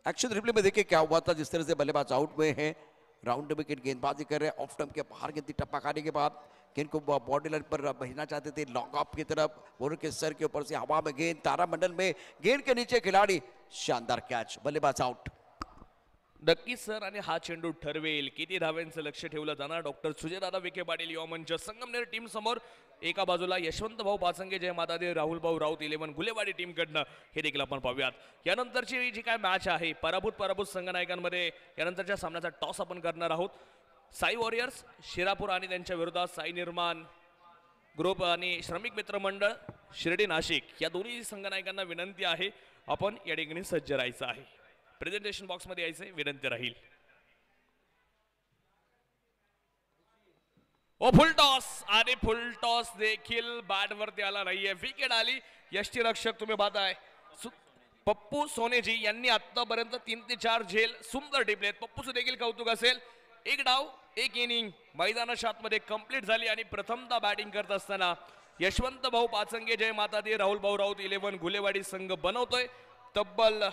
एक्शन रिप्ले में देखिए क्या हुआ था. जिस तरह से बल्लेबाज आउट हुए हैं, राउंड विकेट गेंदबाजी कर रहे हैं. ऑफ स्टंप के बाहर गेंद टप्पा खाने के बाद गेंद को बॉडी लाइन पर भेजना चाहते थे, लॉन्ग ऑफ की तरफ. बॉलर के सर के ऊपर से हवा में गेंद, तारामंडल में गेंद के नीचे खिलाड़ी. शानदार कैच, बल्लेबाज आउट. नक्कीच सर, आणि हा चेंडू ठरवेल किती धाव्यांचं लक्ष ठेवलं जाणार. डॉक्टर सुजयदादा विखे पाटील युवा मंच संगमनेर टीम समोर. एका बाजूला यशवंत भाऊ पाचंगे, जय मातादेव, राहुल भाऊ राऊत 11 गुलेवाडी टीम कडनं. हे देखील आपण पाहूयात. यानंतरची जी काय मॅच आहे, पराभूत संघनायकांमध्ये यानंतरच्या सामन्याचा टॉस आपण करणार आहोत. साई वॉरियर्स शिरापूर आणि त्यांच्या विरोधात साई निर्माण ग्रुप आणि श्रमिक मित्र मंडळ शिर्डी नाशिक या दोन्ही संघनायकांना विनंती आहे, आपण या ठिकाणी सज्ज राहायचं आहे. प्रेझेंटेशन बॉक्स मध्ये यायचे विनंती राहील. ओ फुल टॉस, आणि फुल टॉस देखील बॅट वरती आला नाहीये. विकेट आली. यष्टीरक्षक तुम्ही पाहताय पप्पू सोनेजी यांनी आतापर्यंत 3 ते 4 झेल सुंदर टिपलेत. पप्पूचं देखील कौतुक असेल. एक डाव, एक इनिंग मैदानाच्या आतमध्ये कंप्लीट झाली आणि प्रथमतः बॅटिंग करत असताना यशवंत भाऊ पाचंगे, जय मातादी, राहुल भाऊ राऊत 11 गुलेवाडी संघ बनवतोय तब्बल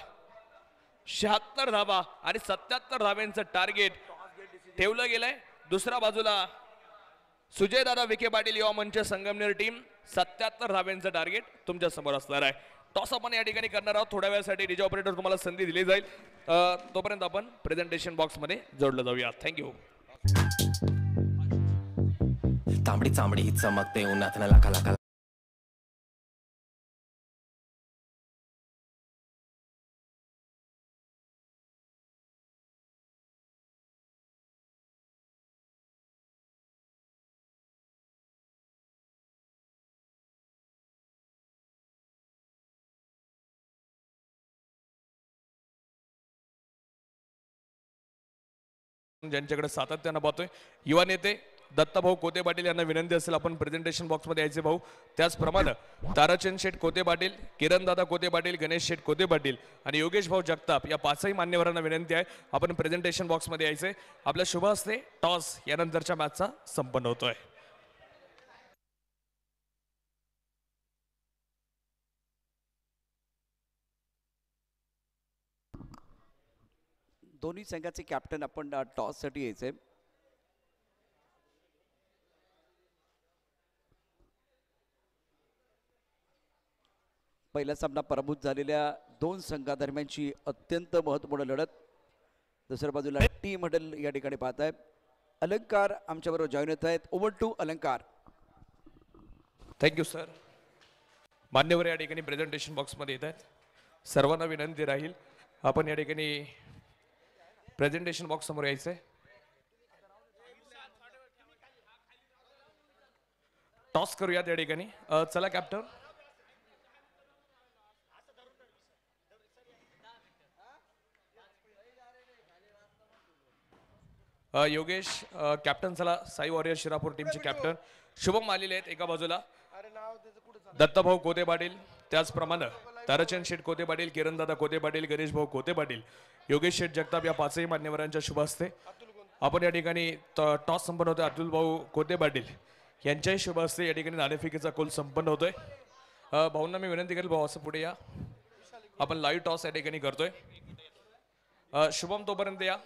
76 धावा आणि 77 धाव्यांचं टार्गेट ठेवलं गेलंय. दुसऱ्या बाजूला सुजयदादा विखे पाटील युवा मंच संगमनेर टीम 77 धाव्यांचं टार्गेट तुमच्या समोर असणार आहे. टॉस आपण या ठिकाणी करणार आहोत. थोड्या वेळासाठी डीजे ऑपरेटर तुम्हाला संधी दिली जाईल. तोपर्यंत आपण प्रेझेंटेशन बॉक्स मध्ये जोडलं जाऊया. थँक्यू. तांबडी चांबडी चमकते उन्हात लाखा लाखा. ज्यांच्याकडे सातत्यानं पाहतोय युवा नेते दत्ताभाऊ कोते पाटील यांना विनंती असेल आपण प्रेझेंटेशन बॉक्स मध्ये यायचे भाऊ. त्याचप्रमाणे ताराचंद शेठ कोते पाटील, किरण दादा कोते पाटील, गणेश शेठ कोते पाटील आणि योगेश भाऊ जगताप या पाचही मान्यवरांना विनंती आहे आपण प्रेझेंटेशन बॉक्स मध्ये यायचे. आपल्या शुभ हस्ते टॉस यानंतरच्या मॅचचा संपन्न होतोय. दोन्ही संघाचे कॅप्टन आपण टॉस साठी यायचे. पहिला सामना पराभूत झालेल्या दोन संघादरम्यानची अत्यंत महत्त्वपूर्ण लढत. दुसऱ्या बाजूला टीम हडल या ठिकाणी पाहताय. अलंकार आमच्याबरोबर जॉईन होत आहेत. ओव्हर टू अलंकार. Thank you sir. मान्यवर या ठिकाणी प्रेझेंटेशन बॉक्स मध्ये येत आहेत. सर्वांना विनंती राहील आपण या ठिकाणी प्रेझेंटेशन बॉक्स समोर यायचंय. टॉस करूयात या ठिकाणी. चला कॅप्टन. योगेश कॅप्टन. चला साई वॉरियर शिरापूर टीमचे कॅप्टन शुभम आलेले आहेत एका बाजूला. दत्ताभाऊ कोते पाटील, त्याचप्रमाणे ताराचंद शेठ कोते पाटील, किरण दादा कोते पाटील, गणेश भाऊ कोते पाटील, योगेश शेठ जगताप या पाचही मान्यवरांच्या शुभ हस्ते आपण या ठिकाणी टॉस संपन्न होतोय. अतुल भाऊ कोते पाटील यांच्याही शुभ हस्ते या ठिकाणी नाणेफेकीचा कोल संपन्न होतोय. भाऊंना मी विनंती करेल भाऊ असं पुढे या. आपण लाईव्ह टॉस या ठिकाणी करतोय. शुभम तोपर्यंत या.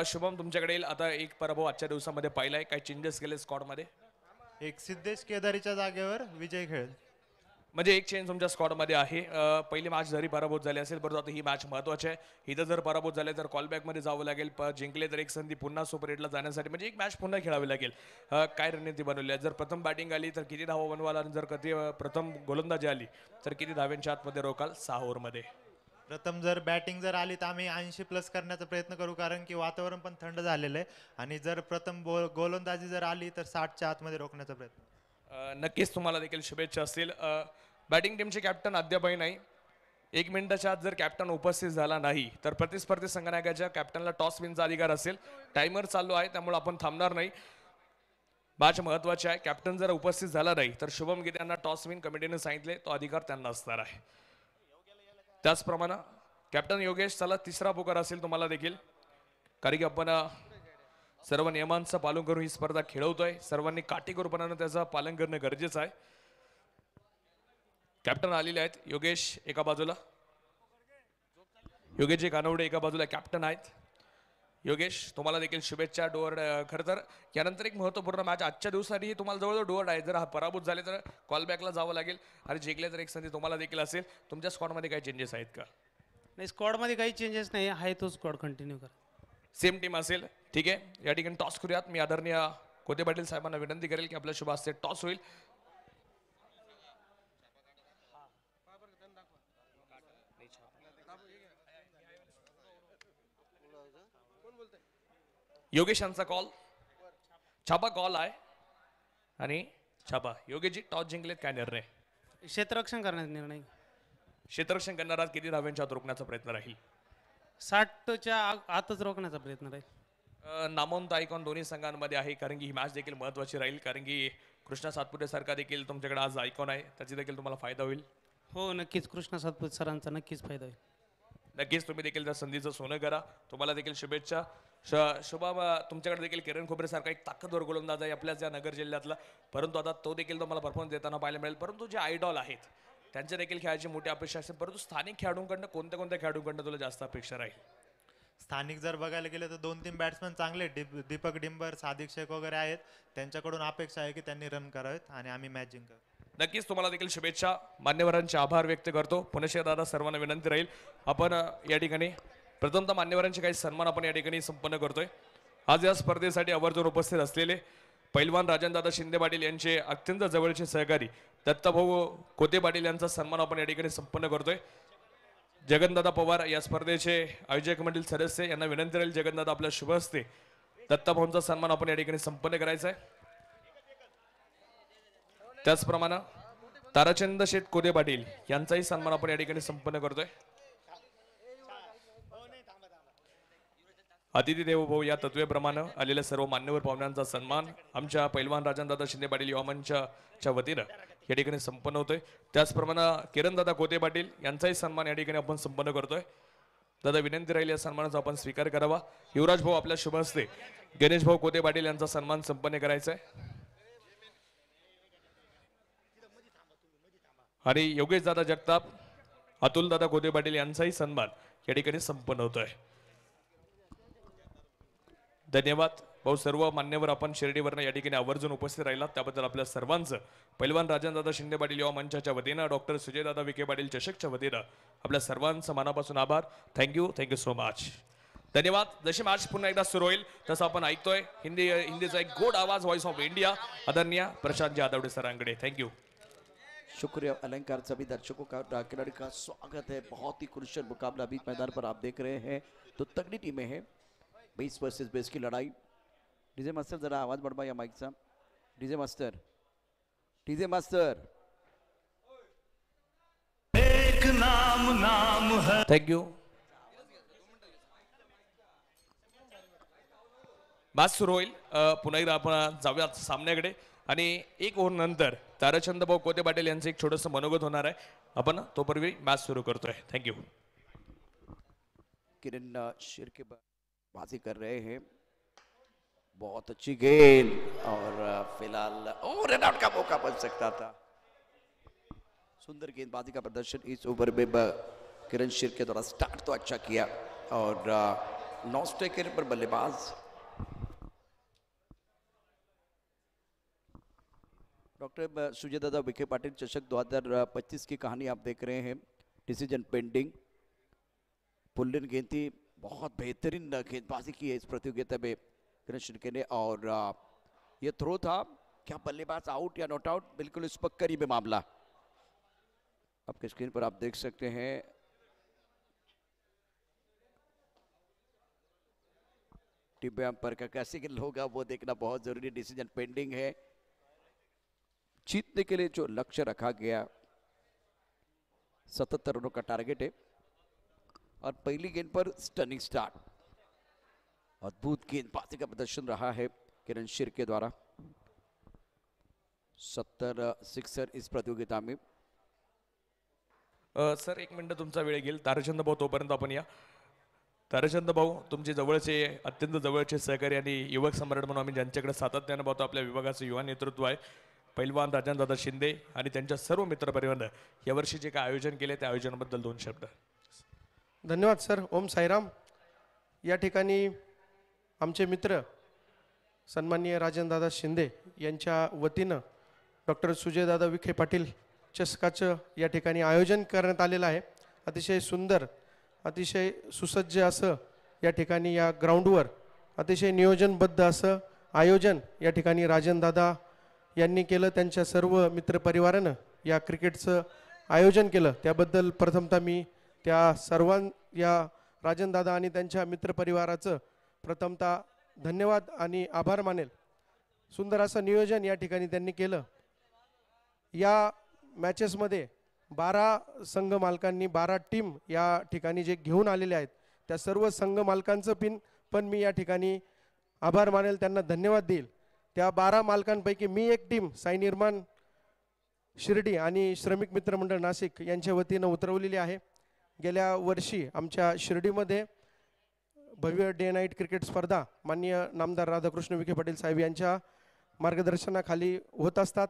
शुभम तुमच्याकडे येईल. आता एक पराभव आजच्या दिवसामध्ये पाहिलाय, काही चेंजेस केले स्क्वॉड मध्ये? एक सिद्धेश केदारीच्या जागेवर विजय खेळेल. म्हणजे एक चेंज तुमच्या स्क्वॉड मध्ये आहे. पहिली मॅच जरी पराभूत झाली असेल परंतु आता ही मॅच महत्वाची आहे. इथं जर पराभूत झाले तर कॉलबॅक मध्ये जावं लागेल. जिंकले तर एक संधी पुन्हा सुपर 8 ला जाण्यासाठी, म्हणजे एक मॅच पुन्हा खेळावी लागेल. काय रणनीती बनवली आहे? जर प्रथम बॅटिंग आली तर किती धावा बनवाल आणि जर कधी प्रथम गोलंदाजी आली तर किती धाव्यांच्या आतमध्ये रोकाल 6 ओव्हरमध्ये? प्रथम जर बॅटिंग जर आली तर आम्ही 80+ करण्याचा प्रयत्न करू, कारण की वातावरण पण थंड झालेलं आहे. आणि जर प्रथम गोलंदाजी जर आली तर 60च्या आतमध्ये रोखण्याचा प्रयत्न. नक्कीच तुम्हाला देखील शुभेच्छा असतील. बॅटिंग टीमचे कॅप्टन अद्यापही नाही. 1 मिनिटाच्या आत जर कॅप्टन उपस्थित झाला नाही तर प्रतिस्पर्धी संघनायकाच्या कॅप्टनला टॉस विनचा अधिकार असेल. टायमर चालू आहे त्यामुळे आपण थांबणार नाही. मॅच महत्वाची आहे. कॅप्टन जर उपस्थित झाला नाही तर शुभम गीते यांना टॉस विन कमिटीने सांगितले तो अधिकार त्यांना असणार आहे. त्याचप्रमाणे कॅप्टन योगेश चला तिसरा पुकार असेल तुम्हाला देखील, कारण की आपण सर्व नियमांचं पालन करून ही स्पर्धा खेळवतोय. सर्वांनी काटेकोरपणानं त्याचं पालन करणं गरजेचं आहे. कॅप्टन आलेले आहेत. योगेश एका बाजूला, योगेशजी कानवडे एका बाजूला कॅप्टन आहेत. योगेश तुम्हाला देखील शुभेच्छा. डोअर खरं तर यानंतर एक महत्त्वपूर्ण मॅच आजच्या दिवसासाठी तुम्हाला जवळजवळ डोअर आहे. जर पराभूत झाले तर कॉलबॅकला जावं लागेल आणि जिंकले तर एक संधी तुम्हाला देखील असेल. तुमच्या स्क्वॉडमध्ये काही चेंजेस आहेत का? नाही, स्क्वॉडमध्ये काही चेंजेस नाही आहे, तो स्क्वॉड कंटिन्यू करा. सेम टीम असेल, ठीक आहे. या ठिकाणी टॉस करूयात. मी आदरणीय कोते पाटील साहेबांना विनंती करेल की आपल्या शुभ हस्ते टॉस होईल. योगेश यांचा कॉल, छापा कॉल आहे आणि छापा. योगेशजी टॉस जिंकलेत, काय निर्णय? क्षेत्ररक्षण करण्याचा निर्णय. क्षेत्ररक्षण करणारा किती धाव्यांच्या आत रोखण्याचा प्रयत्न राहील? 60च्या आतच रोखण्याचा प्रयत्न राहील. नामवंत आयकॉन दोन्ही संघांमध्ये आहे, कारण की ही मॅच देखील महत्वाची राहील. कारण की कृष्णा सातपुते सारखा देखील तुमच्याकडे आज आयकॉन आहे, त्याची देखील तुम्हाला फायदा होईल. हो नक्कीच, कृष्णा सातपुते सरांचा नक्कीच फायदा होईल. नक्कीच तुम्ही देखील त्या संधीचं सोनं करा. तुम्हाला देखील शुभेच्छा. शुभम तुमच्याकडे देखील किरण खोबरे सारखा एक ताकदवर गोलंदाज आहे आपल्याच या नगर जिल्ह्यातला, परंतु आता तो देखील तुम्हाला परफॉर्मन्स देताना पाहायला मिळेल. परंतु जे आयडॉल आहेत त्यांच्या देखील खेळायची मोठी अपेक्षा असते. परंतु स्थानिक खेळाडूंकडनं कोणत्या खेळाडूंकडनं तुला जास्त अपेक्षा राहील? स्थानिक जर बघायला गेलं तर 2-3 बॅट्समन चांगले दीपक डिंबर, सादिक शेख वगैरे आहेत. त्यांच्याकडून अपेक्षा आहे की त्यांनी रन करावेत आणि आम्ही मॅच जिंकावी. नक्कीच तुम्हाला देखील शुभेच्छा. मान्यवरांचे आभार व्यक्त करतो. पुनश्च दादा सर्वांना विनंती राहील आपण या ठिकाणी प्रथमतः मान्यवरांचे काही सन्मान आपण या ठिकाणी संपन्न करतोय. आज या स्पर्धेसाठी आवर्जून उपस्थित असलेले पैलवान राजनदादा शिंदे पाटील यांचे अत्यंत जवळचे सहकारी दत्ताभाऊ कोते पाटील यांचा सन्मान आपण या ठिकाणी संपन्न करतोय. जगनदादा पवार या स्पर्धेचे आयोजक मंडळ सदस्य यांना विनंती राहील, जगनदादा आपल्या शुभ हस्ते दत्ताभाऊंचा सन्मान आपण या ठिकाणी संपन्न करायचा आहे. त्याचप्रमाणे ताराचंद शेठ कोदे पाटील यांचाही सन्मान आपण या ठिकाणी संपन्न करतोय. अतिथी देवो भव या तत्वेप्रमाणे आलेल्या सर्व मान्यवर पाहुण्यांचा सन्मान आमच्या पैलवान राजनदादा शिंदे पाटील युवा मंचाच्या वतीनं या ठिकाणी संपन्न होतोय. त्याचप्रमाणे किरणदादा कोते पाटील यांचाही सन्मान या ठिकाणी आपण संपन्न करतोय. दादा विनंती राहील या सन्मानाचा आपण स्वीकार करावा. युवराज भाऊ आपल्या शुभ हस्ते गणेश भाऊ कोते पाटील यांचा सन्मान संपन्न करायचा आहे. आणि योगेश दादा जगताप, अतुल दादा कोते पाटील यांचाही सन्मान या ठिकाणी संपन्न होतोय. धन्यवाद भाऊ. सर्व मान्यवर आपण शिर्डीवरनं या ठिकाणी आवर्जून उपस्थित राहिलात त्याबद्दल आपल्या सर्वांचं पैलवान राजनदादा शिंदे पाटील युवा मंचाच्या वतीनं, डॉक्टर सुजयदादा विखे पाटील चषकच्या वतीनं आपल्या सर्वांचं मनापासून आभार. Thank you so much. धन्यवाद. जशी मॅच पुन्हा एकदा सुरू होईल तसं आपण ऐकतोय हिंदीचा एक गोड आवाज, व्हॉइस ऑफ इंडिया, आदरणीय प्रशांत जाधवडे सरांकडे. थँक्यू. शुक्रिया अलंकार. सभी दर्शकों का खिलाड़ी का स्वागत है. बहुत ही क्रुशियल मुकाबला अभी मैदान पर आप देख रहे हैं. तो तगड़ी टीमें हैं, 20 वर्सेस 20 की लड़ाई. डीजे मास्टर जरा आवाज बढ़वाया माइक सा. डीजे मास्टर एक नाम है. थँक्यू. मॅच सुरू होईल. पुन्हा एकदा आपण जाऊयात सामन्याकडे आणि एक ओव्हर नंतर ताराचंद भाऊ कोते पाटील यांचं एक छोटंसं मनोगत होणार आहे. आपण तोपूर्वी मॅच सुरू करतोय. थँक्यू. किरण शिर्के बाजी कर रहे हैं. बहुत अच्छी गेंद और फिलहाल रन आउट का मौका बन सकता था. सुंदर गेंदबाजी का प्रदर्शन इस ओवर में किरण शिर्के द्वारा. स्टार्ट तो अच्छा किया और नॉन स्ट्राइकर पर बल्लेबाज डॉक्टर सुजयदादा विखे पाटिल चषक 2025 की कहानी आप देख रहे हैं. Decision pending. पुल्लिन गेंदी बहुत बेहतरीन गेंदबाजी की है इस प्रतियोगिता में किरण शिर्के ने. और ये थ्रो था, क्या बल्लेबाज आउट या नॉट आउट, बिल्कुल इस पर करीब है मामला. आपके स्क्रीन पर आप देख सकते हैं टीम अंपायर का कैसे गिल होगा वो देखना बहुत जरूरी. डिसीजन पेंडिंग है. जीतने के लिए जो लक्ष्य रखा गया 77 रनों का टारगेट है और पहली गेंद पर स्टनिंग स्टार्ट। अद्भुत गेंदबाजी का प्रदर्शन रहा है किरण शिर के द्वारा। 70 सिक्सर इस प्रतियोगिता में। सर 1 मिनिट तुमचा वेळ घेईल ताराचंद भाऊ, तोपर्यंत आपण या। ताराचंद भाऊ तुमचे जवळचे अत्यंत जवळचे सहकारी आणि युवक सम्राट म्हणून आम्ही ज्यांच्याकडे सातत्याने पाहतो आपल्या विभागाचं युवा नेतृत्व आहे पैलवान राजनदादा शिंदे आणि त्यांच्या सर्व मित्रपरिवारानं यावर्षी जे काय आयोजन केले त्या आयोजनाबद्दल 2 शब्द। धन्यवाद सर। ओम साईराम। या ठिकाणी आमचे मित्र सन्माननीय राजनदादा शिंदे यांच्या वतीनं डॉक्टर सुजयदादा विखे पाटील चषकाचं या ठिकाणी आयोजन करण्यात आलेलं आहे। अतिशय सुंदर अतिशय सुसज्ज असं या ठिकाणी या ग्राउंडवर अतिशय नियोजनबद्ध असं आयोजन या ठिकाणी राजनदादा यांनी केलं। त्यांच्या सर्व मित्रपरिवारानं या क्रिकेटचं आयोजन केलं त्याबद्दल प्रथमतः मी त्या या राजनदादा आणि त्यांच्या मित्रपरिवाराचं प्रथमतः धन्यवाद आणि आभार मानेल। सुंदर असं नियोजन या ठिकाणी त्यांनी केलं। या मॅचेसमध्ये 12 संघ मालकांनी 12 टीम या ठिकाणी जे घेऊन आलेले आहेत त्या सर्व संघ मालकांचं पण मी या ठिकाणी आभार मानेल, त्यांना धन्यवाद देईल। त्या 12 मालकांपैकी मी एक टीम साई निर्माण शिर्डी आणि श्रमिक मित्र मंडळ नाशिक यांच्या वतीनं उतरवलेली आहे। गेल्या वर्षी आमच्या शिर्डीमध्ये भव्य डे नाईट क्रिकेट स्पर्धा माननीय नामदार राधाकृष्ण विखे पाटील साहेब यांच्या मार्गदर्शनाखाली होत असतात।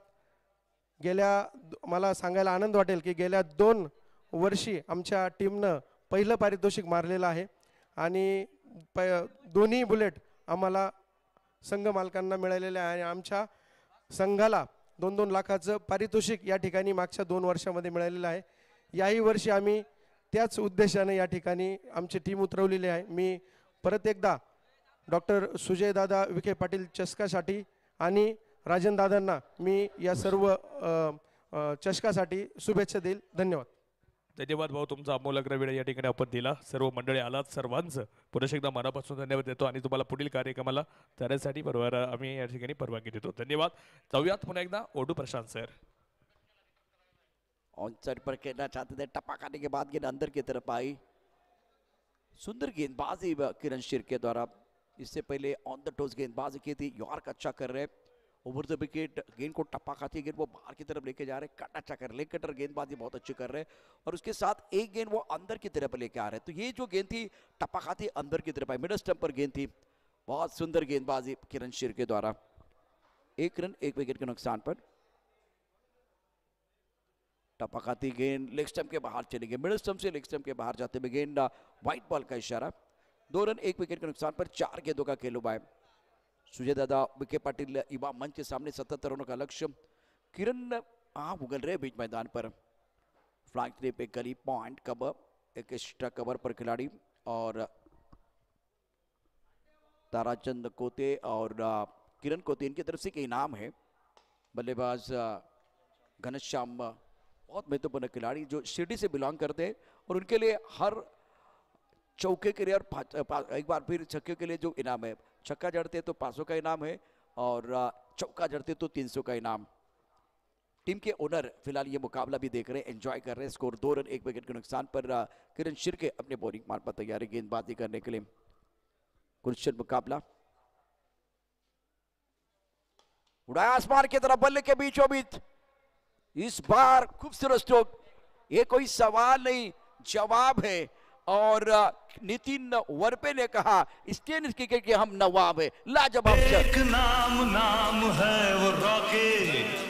मला सांगायला आनंद वाटेल की गेल्या 2 वर्षी आमच्या टीमनं पहिलं पारितोषिक मारलेलं आहे आणि दोन्ही बुलेट आम्हाला संघ मालकांना मिळालेले आहे। आमच्या संघाला 2-2 लाखाचं पारितोषिक या ठिकाणी मागच्या 2 वर्षामध्ये मिळालेलं आहे। याही वर्षी आम्ही त्याच उद्देशाने या ठिकाणी आमची टीम उतरवलेली आहे। मी परत एकदा डॉक्टर सुजयदादा विखे पाटील चषकासाठी आणि राजनदादांना मी या सर्व चषकासाठी शुभेच्छा देईल। धन्यवाद। धन्यवाद भाऊ, तुमचा अमोलक वेळ या ठिकाणी आपण दिला। सर्व मंडळी आलात, सर्वांचं पुन्हा एकदा मनापासून धन्यवाद देतो आणि तुम्हाला पुढील कार्यक्रमाला जाण्यासाठी आम्ही या ठिकाणी परवानगी देतो। धन्यवाद। जाऊयात पुन्हा एकदा ओडू प्रशांत सर। ऑन साइड पर खेलना चाहते थे, टप्पा खाने के बाद गेंद अंदर की तरफ आई। सुंदर गेंदबाजी किरण शिर के द्वारा। इससे पहले ऑन द टोस गेंदबाजी की थी। यॉर्क अच्छा कर रहे, ओवर द विकेट गेंद को टप्पा खाती गेंद वो बाहर की तरफ लेके जा रहे, कट अच्छा कर रहे, कटर गेंदबाजी बहुत अच्छी कर रहे और उसके साथ एक गेंद वो अंदर की तरफ लेके आ रहे। तो ये जो गेंद थी टप्पा खाती अंदर की तरफ आई, मिडल स्टंप पर गेंद थी। बहुत सुंदर गेंदबाजी किरण शिर के द्वारा। 1 रन 1 विकेट के नुकसान पर। टप्पा खाती गेंद लेग स्टंप के बाहर चली गई, मिडल स्टंप से लेग स्टंप के बाहर जाते हुए गेंद व्हाइट बॉल का इशारा। 2 रन 1 विकेट के नुकसान पर 4 गेंदों का खेल हुआ है। सुजयदादा विखे पाटिल युवा मंच के सामने 77 रनों का लक्ष्य। किरण उगल रहे बीच मैदान पर। फ्लैग थ्री पे गली पॉइंट कवर, एक एक्स्ट्रा कवर पर खिलाड़ी और ताराचंद कोते और किरण कोते इनकी तरफ से एक इनाम है। बल्लेबाज घनश्याम बहुत महत्वपूर्ण खिलाड़ी जो शिरडी से बिलोंग करते हैं और उनके लिए हर चौके के लिए और एक बार फिर छक्के के लिए जो इनाम है, छक्का जड़ते तो 500 का इनाम है और चौका जड़ते तो 300 का इनाम। टीम के ओनर फिलहाल ये मुकाबला भी देख रहे हैं, एंजॉय कर रहे हैं। स्कोर 2 रन 1 विकेट के नुकसान पर किरण शिर के अपने बॉलिंग मार पर तैयार है गेंदबाजी करने के लिए। कुलचंद मुकाबला उड़ाया आसमान की तरफ, बल्ले के बीचों बीच इस बार खूबसूरत स्ट्रोक। ये कोई सवाल नहीं जवाब है और नितिन वरपे ने कहा इस टेनिस क्रिकेट के हम नवाब है। लाजवाब एक नाम है वो रॉकी।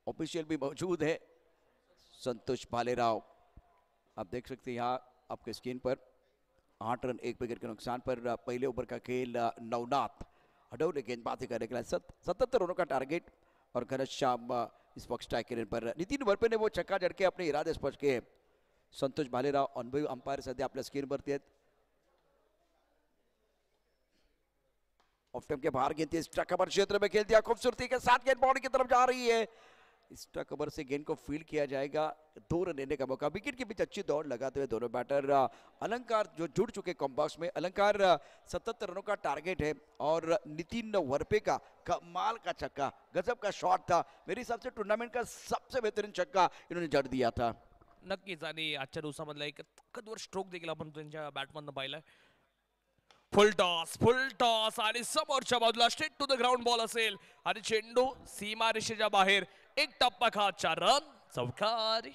ऑफिशियल भी मौजूद है संतोष भालेराव। आप देख सकते हैं यहाँ आपके स्क्रीन पर 8 रन 1 विकेट के नुकसान पर पहले ओवर का खेल नवनाथ हडौले गेंदबाजी करने के लिए 77 रनों का टारगेट और घनश्याम इस वक्त स्ट्राइक पर। नितिन वरपे ने वो छक्का जड़ के अपने इरादे स्पष्ट किए। संतोष भालेराव अनुभवी अंपायर सध्या आपल्या स्क्रीनवरती आहेत. ऑफ टाइम के बाहर गेंद एक्स्ट्रा कवर क्षेत्र में खेल दिया खूबसूरती के साथ, गेंद बाउंड्री की तरफ जा रही है. एक्स्ट्रा कवर से गेंद को फील्ड किया जाएगा, 2 रन लेने का मौका. विकेट के बीच अच्छी दौड़ लगाते हुए दोनों बैटर. अलंकार जो जुड़ चुके कॉम्बॉक्स में, अलंकार 77 रनों का टारगेट है और नितिन वरपे का कमाल का छक्का, गजब का शॉट था. मेरे हिसाब से टूर्नामेंट का सबसे बेहतरीन छक्का इन्होंने जड़ दिया था. नक्कीच. आणि आजच्या दिवसामधला एक ताकदवर स्ट्रोक देखील आपण त्यांच्या बॅटमधनं पाहिलाय. फुल टॉस आणि समोरच्या बाजूला straight to the ground ball असेल आणि चेंडू सीमा रेषेच्या बाहेर. एक टप्पा खा, 4 रन, चौकारी.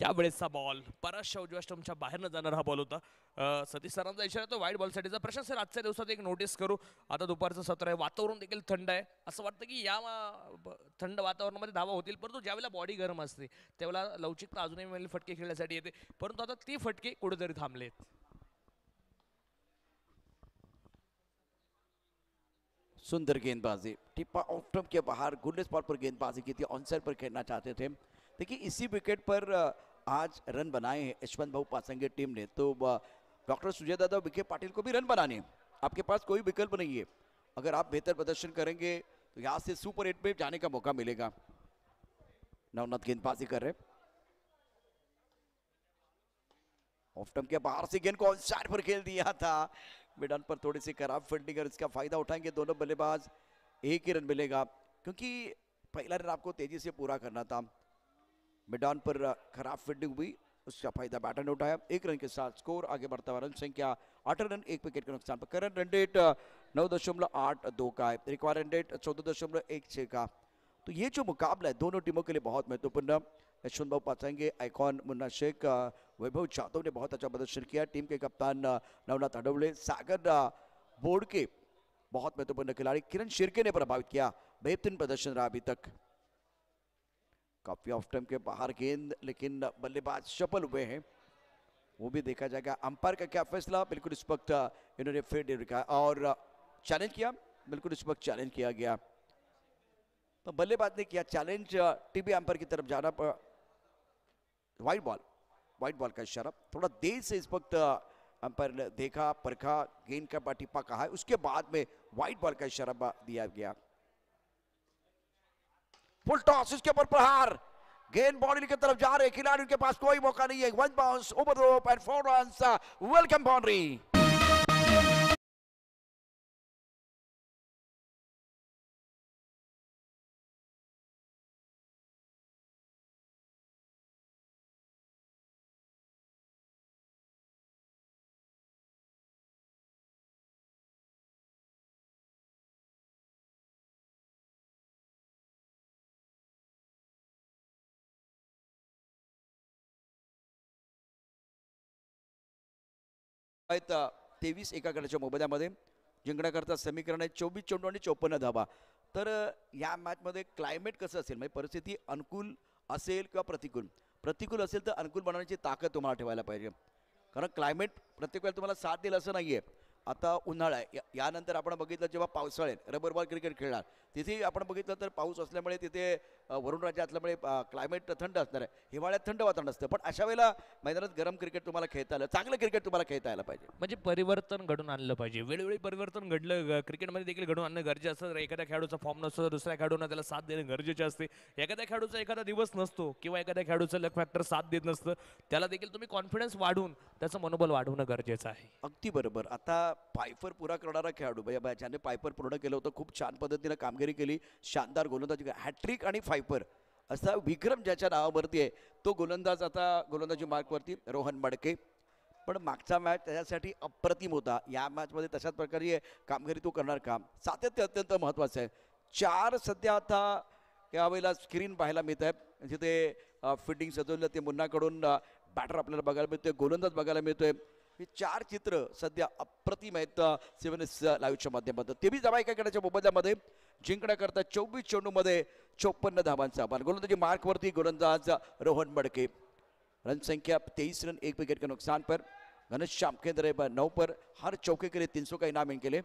यावेळेसचा बॉल परत उजव्या स्टंपच्या बाहेरनं जाणारा हा बॉल होता. सतीश सरांचा इशारा तो वाईट बॉलसाठीचा. प्रशांत सर, आजच्या दिवसात एक नोटीस करू, आता दुपारचं सत्र आहे, वातावरण देखील थंड आहे. असं वाटतं की या थंड वातावरणामध्ये धावा होतील, परंतु ज्यावेळेला बॉडी गरम असते त्यावेळेला लवचिकता अजूनही फटके खेळण्यासाठी येते, परंतु आता ती फटके कुठेतरी थांबलेत. सुंदर गेंदबाजी, टिप्पा ऑफ स्टंप के बाहर गुडनेस स्पॉट पर गेंदबाजी की थी, ऑन साइड पर खेलना चाहते थे. देखिए इसी विकेट पर आज रन बनाए हैं यशवंत भाऊ पासंगे टीम ने, तो डॉक्टर सुजय दादा विखे पाटिल को भी रन बनाने हैं. आपके पास कोई विकल्प नहीं है. अगर आप बेहतर प्रदर्शन करेंगे तो यहाँ से सुपर 8 में जाने का मौका मिलेगा. नवनाथ गेंदबाजी कर रहे, ऑफ स्टंप के बाहर से गेंद को ऑन साइड पर खेल दिया था. मैदान पर थोड़ी सी खराब फील्डिंग, और इसका फायदा उठाएंगे दोनों बल्लेबाज. एक ही रन मिलेगा क्योंकि पहला रन आपको तेजी से पूरा करना था. मैदान पर खराब फील्डिंग हुई, उसका फायदा बैटर ने उठाया. 1 रन के साथ स्कोर आगे बढ़ता हुआ. रन संख्या 8 रन 1 विकेट के नुकसान पर. करंट रन रेट 9.82 का है. रिक्वायर्ड रन रेट 14.16 का. तो ये जो मुकाबला है दोनों टीमों के लिए बहुत महत्वपूर्ण. यशवंत भाऊ पासंगे, आइकॉन मुन्ना शेख, वैभव जाधव ने बहुत अच्छा प्रदर्शन किया. टीम के कप्तान नवनाथ अडवले, सागर बोर्ड के बहुत महत्वपूर्ण खिलाड़ी किरण शिर्के ने प्रभावित किया. बेहतरीन प्रदर्शन रहा अभी तक. काफी ऑफ टाइम के बाहर गेंद, लेकिन बल्लेबाज सफल हुए हैं, वो भी देखा जाएगा. अंपायर का क्या फैसला, बिल्कुल इस वक्त इन्होंने फेयर रखा और चैलेंज किया. बिल्कुल इस वक्त चैलेंज किया गया, तो बल्लेबाज ने किया चैलेंज. टीबी अंपायर की तरफ जाना पर वाइट बॉल का इशारा. थोड़ा देर से इस वक्त अंपायर ने देखा, परखा, गेंद का टिप्पा कहा है, उसके बाद में वाइट बॉल का इशारा दिया गया. फुल टॉस, इसके ऊपर प्रहार, गेंद बाउंड्री की तरफ जा रहे, खिलाड़ी के पास कोई मौका नहीं है. 1 bounce over the rope and 4 runs. Welcome boundary. आहेत 23 एका गटाच्या मोबदल्यामध्ये. जिंकण्याकरता समीकरण आहे 24 चेंडू आणि 54 धावा. तर या मॅचमध्ये क्लायमेट कसं असेल, म्हणजे परिस्थिती अनुकूल असेल किंवा प्रतिकूल असेल तर अनुकूल बनवण्याची ताकद तुम्हाला ठेवायला पाहिजे. कारण क्लायमेट प्रत्येक वेळेला तुम्हाला साथ देईल असं नाही आहे. आता उन्हाळा आहे, यानंतर आपण बघितलं जेव्हा पावसाळ्यात रबर बॉल क्रिकेट खेळणार, तिथे आपण बघितलं तर पाऊस असल्यामुळे तिथे वरुण राज्य असल्यामुळे क्लायमेट थंड असणार आहे. हिवाळ्यात थंड वातावरण असतं, पण अशा वेळेला मैदानात गरम क्रिकेट तुम्हाला खेळता आलं, चांगलं क्रिकेट तुम्हाला खेळता यायला पाहिजे. म्हणजे परिवर्तन घडून आणलं पाहिजे. वेळोवेळी परिवर्तन घडलं क्रिकेटमध्ये देखील घडून आणणं गरजेचं असतं. जर एखाद्या खेळाडूचा फॉर्म नसतो तर दुसऱ्या खेळाडूंना त्याला साथ देणं गरजेचे असते. एखाद्या खेळाडूचा एखादा दिवस नसतो किंवा एखाद्या खेळाडूचं लक फॅक्टर साथ देत नसतं, त्याला देखील तुम्ही कॉन्फिडन्स वाढवून त्याचं मनोबल वाढवणं गरजेचं आहे. अगदी बरोबर. आता पायपर पुरा करणारा खेळाडू ज्याने पायपर पूर्ण केलं होतं, खूप छान पद्धतीने कामगिरी केली, शानदार गोलंदाजी, हॅट्रिक आणि फायपर असा विक्रम ज्याच्या नावावरती आहे तो गोलंदाज आता गोलंदाजी मार्कवरती रोहन मडके. पण मागचा मॅच त्याच्यासाठी अप्रतिम होता. या मॅचमध्ये तशाच प्रकारे कामगिरी तो करणार का? सातत्य अत्यंत महत्त्वाचं आहे. 4 सध्या आता यावेळेला स्क्रीन पाहायला मिळत आहे जिथे फिल्डिंग सजवलं ते मुन्नाकडून बॅटर आपल्याला बघायला मिळतोय, गोलंदाज बघायला मिळतोय. हे 4 चित्र सध्या अप्रतिम आहेत 7 लाईव्हच्या माध्यमातून. ते बी जमा एका गटाच्या मोबदल्यामध्ये जिंकण्याकरता 24 चेंडूमध्ये 54 धावांचा आव्हान. गोलंदाजी मार्कवरती गोलंदाज रोहन मडके. रन संख्या 23 रन 1 विकेट के नुकसान पर. घनश्याम केंद्र 9 पर. हर चौके के लिए 300 का इनाम इनके लिए.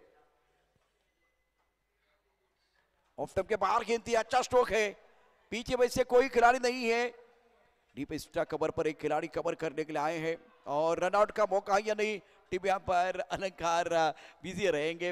ऑफ स्टंप के बाहर गेंद थी, अच्छा स्ट्रोक है. पीछे वैसे कोई खिलाड़ी नहीं है. डीप एक्स्ट्रा कवर पर एक खिलाड़ी कवर करने के लिए आए हैं और रनआउट का मौका या नहीं. टीम यहाँ पर अलंकार बिजी रहेंगे.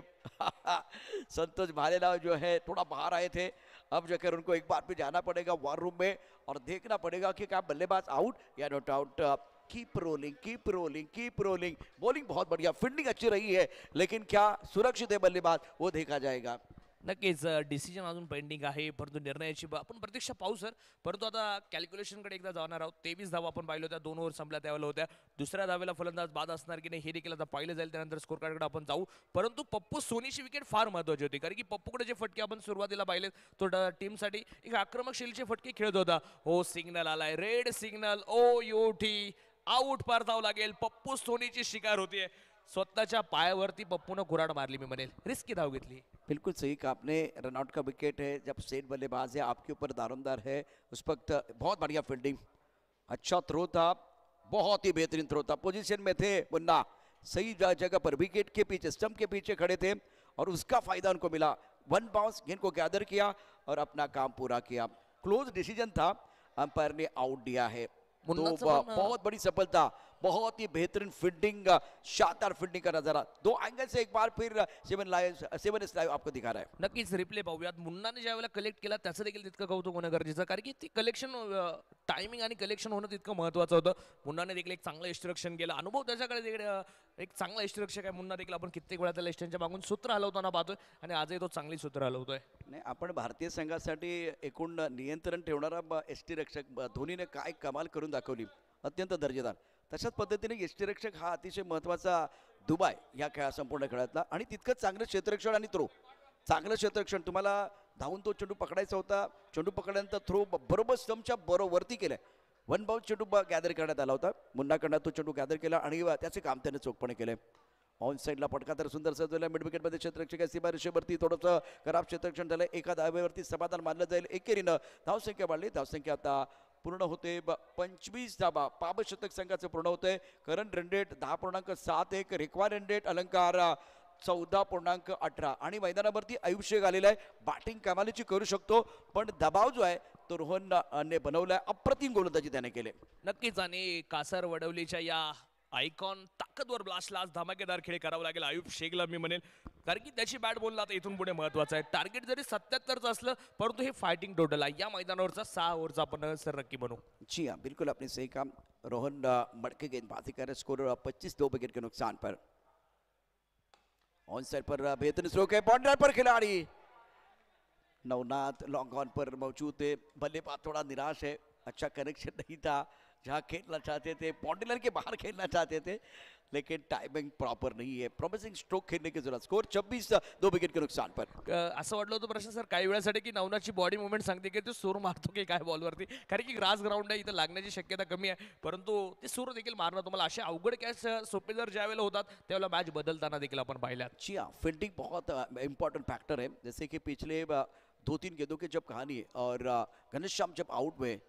संतोष भालेराव जो है थोड़ा बाहर आए थे, अब जाकर उनको एक बार भी जाना पड़ेगा वॉर रूम में और देखना पड़ेगा कि क्या बल्लेबाज आउट या not out. Keep rolling, keep rolling, keep rolling. Bowling बहुत बढ़िया, फील्डिंग अच्छी रही है, लेकिन क्या सुरक्षित है बल्लेबाज वो देखा जाएगा. नक्कीच डिसिजन अजून पेंडिंग आहे, परंतु निर्णयाची आपण प्रतीक्षा पाहू सर. परंतु आता कॅल्क्युलेशनकडे एकदा जाणार आहोत. 23 धावा आपण पाहिल्या होत्या, 2 ओव्हर संपल्या त्यावेळेला होत्या. दुसऱ्या धावेला फलंदाज बाद असणार की नाही हे देखील आता पाहिलं जाईल. त्यानंतर स्कोर कार्डकडे आपण जाऊ. परंतु पप्पू सोनीची विकेट फार महत्त्वाची होती, कारण की पप्पूकडे जे फटके आपण सुरुवातीला पाहिले तो टीमसाठी एक आक्रमक शैलीचे फटके खेळत होता. हो, सिग्नल आलाय, red signal. O U T out परतावं लागेल. पप्पू सोनीची शिकार होतीये. स्वतःच्या पायावरती पप्पूनं कुऱ्हाड मारली, मी म्हणेल रिस्की धाव घेतली. बिल्कुल सही कहा आपने. रनआउट का विकेट है, जब सेट बल्लेबाज है आपके ऊपर दारोमदार है, उस वक्त बहुत बढ़िया फील्डिंग, अच्छा थ्रो था, बहुत ही बेहतरीन थ्रो था. पोजीशन में थे मुन्ना, सही जगह पर विकेट के पीछे स्टंप के पीछे खड़े थे और उसका फायदा उनको मिला. 1 बाउंस, गेंद को गैदर किया और अपना काम पूरा किया. क्लोज डिसीजन था, अंपायर ने आउट दिया है. तो बहुत बड़ी सफलता, बहुत ही बेहतरीन फील्डिंग, शानदार फील्डिंग का नजारा. 2 एंगल से एक बार फिर 7 लाइव आपको दिखा रहा है. नक्कीच रिप्ले पाहूयात. मुन्नाने ज्या वेळेला कलेक्ट केला त्याचं देखील तितकं कौतुक होणं गरजेचं, कारण की ती कलेक्शन टायमिंग आणि कलेक्शन होणं तितकं महत्त्वाचं होतं. मुन्नाने देखील एक चांगलं इस्ट्रक्शन केलं. अनुभव त्याच्याकडे एक चांगला इस्ट्रक्शन आहे. मुन्ना देखील आपण कित्येक वेळा त्याला इस्टनच्या मागून सूत्र हलवताना पाहतोय आणि आजही तो चांगली सूत्र हलवतोय. नाही, आपण भारतीय संघासाठी एकूण नियंत्रण ठेवणारा एसटी रक्षक धोनीने काय कमाल करून दाखवली, अत्यंत दर्जेदार. तशाच पद्धतीने एसटी रक्षक हा अतिशय महत्त्वाचा दुबा या खेळा संपूर्ण खेळातला. आणि तितकंच चांगलं क्षेत्ररक्षण आणि थ्रो, चांगलं क्षेत्ररक्षण. तुम्हाला धावून तो चेंडू पकडायचा होता, चेंडू पकडल्यानंतर थ्रो बरोबर स्टंपच्या बरोबरती केलाय. 1 बाउंस चेंडू गॅदर करण्यात आला होता. मुन्नाकडनं तो चेंडू गॅदर केला आणि त्याचे काम त्याने चोखपणे केलंय. ऑन साईडला फटका तर सुंदर सजवला. मिड विकेटमध्ये क्षेत्ररक्षक सीमा रेषेवरती थोडंसं खराब क्षेत्ररक्षण झालं. एका धावेवरती समाधान मानलं जाईल. एकेरीनं धावसंख्या वाढली. धावसंख्या आता पूर्ण होते 25 धावा. पाबशतक संघाचं पूर्ण होतंय. Current run rate 10.71. Required run rate अलंकार 14.18 आणि मैदानावरती आयुष्य आलेलं आहे. बॅटिंग कमालीची करू शकतो, पण दबाव जो आहे तो रोहनने बनवलाय. अप्रतिम गोलंदाजी त्याने केले. नक्कीच. आणि कासर वडवलीच्या या आयकॉन ताकदवर ब्लास्टला आज धमाकेदार खेळ करावा लागेल आयुब शेखला, मी म्हणेल, कारण की त्याची बॅट बोलला आता इथून पुढे महत्वाचं आहे. टार्गेट जरी 77चं असलं, परंतु हे फायटिंग टोटल आहे. या मैदानावरचा 6 ओव्हरचा आपण सर नक्की बनू. जी हाँ, बिल्कुल आपने सही कहा. रोहन मडके गेंदबाजी कर रहे. स्कोर 25 2 विकेट के नुकसान पर. ऑन साइड पर बेहतरीन स्ट्रोक है. बाउंड्री पर खिलाड़ी नवनाथ लॉन्ग ऑन पर मौजूद है. बल्लेबाज थोड़ा निराश है, अच्छा कनेक्शन नहीं था. जहाँ खेलना चाहते थे बाउंड्री के बाहर खेलना चाहते थे, लेकिन टाइमिंग प्रॉपर नहीं है. प्रॉमिसिंग स्ट्रोक खेलने की जरूरत. स्कोर 26 2 विकेट के नुकसान पर. असं वाटलं होतं प्रश्न सर काही वेळासाठी की नवनाथची बॉडी मुवमेंट सांगते की तो सूर मारतो की काय बॉलवरती, कारण की ग्रास ग्राउंड आहे, इथं लागण्याची शक्यता कमी आहे, परंतु ते सूर देखील मारणं तुम्हाला असे अवघड कॅच सोपे जर ज्या वेळेला होतात त्यावेळेला मॅच बदलताना देखील आपण पाहिल्यात. जी हाँ, फील्डिंग बहुत इंपॉर्टेंट फैक्टर है. जैसे कि पिछले 2-3 गेंदों की जब कहानी है और घनश्याम जब आउट हुए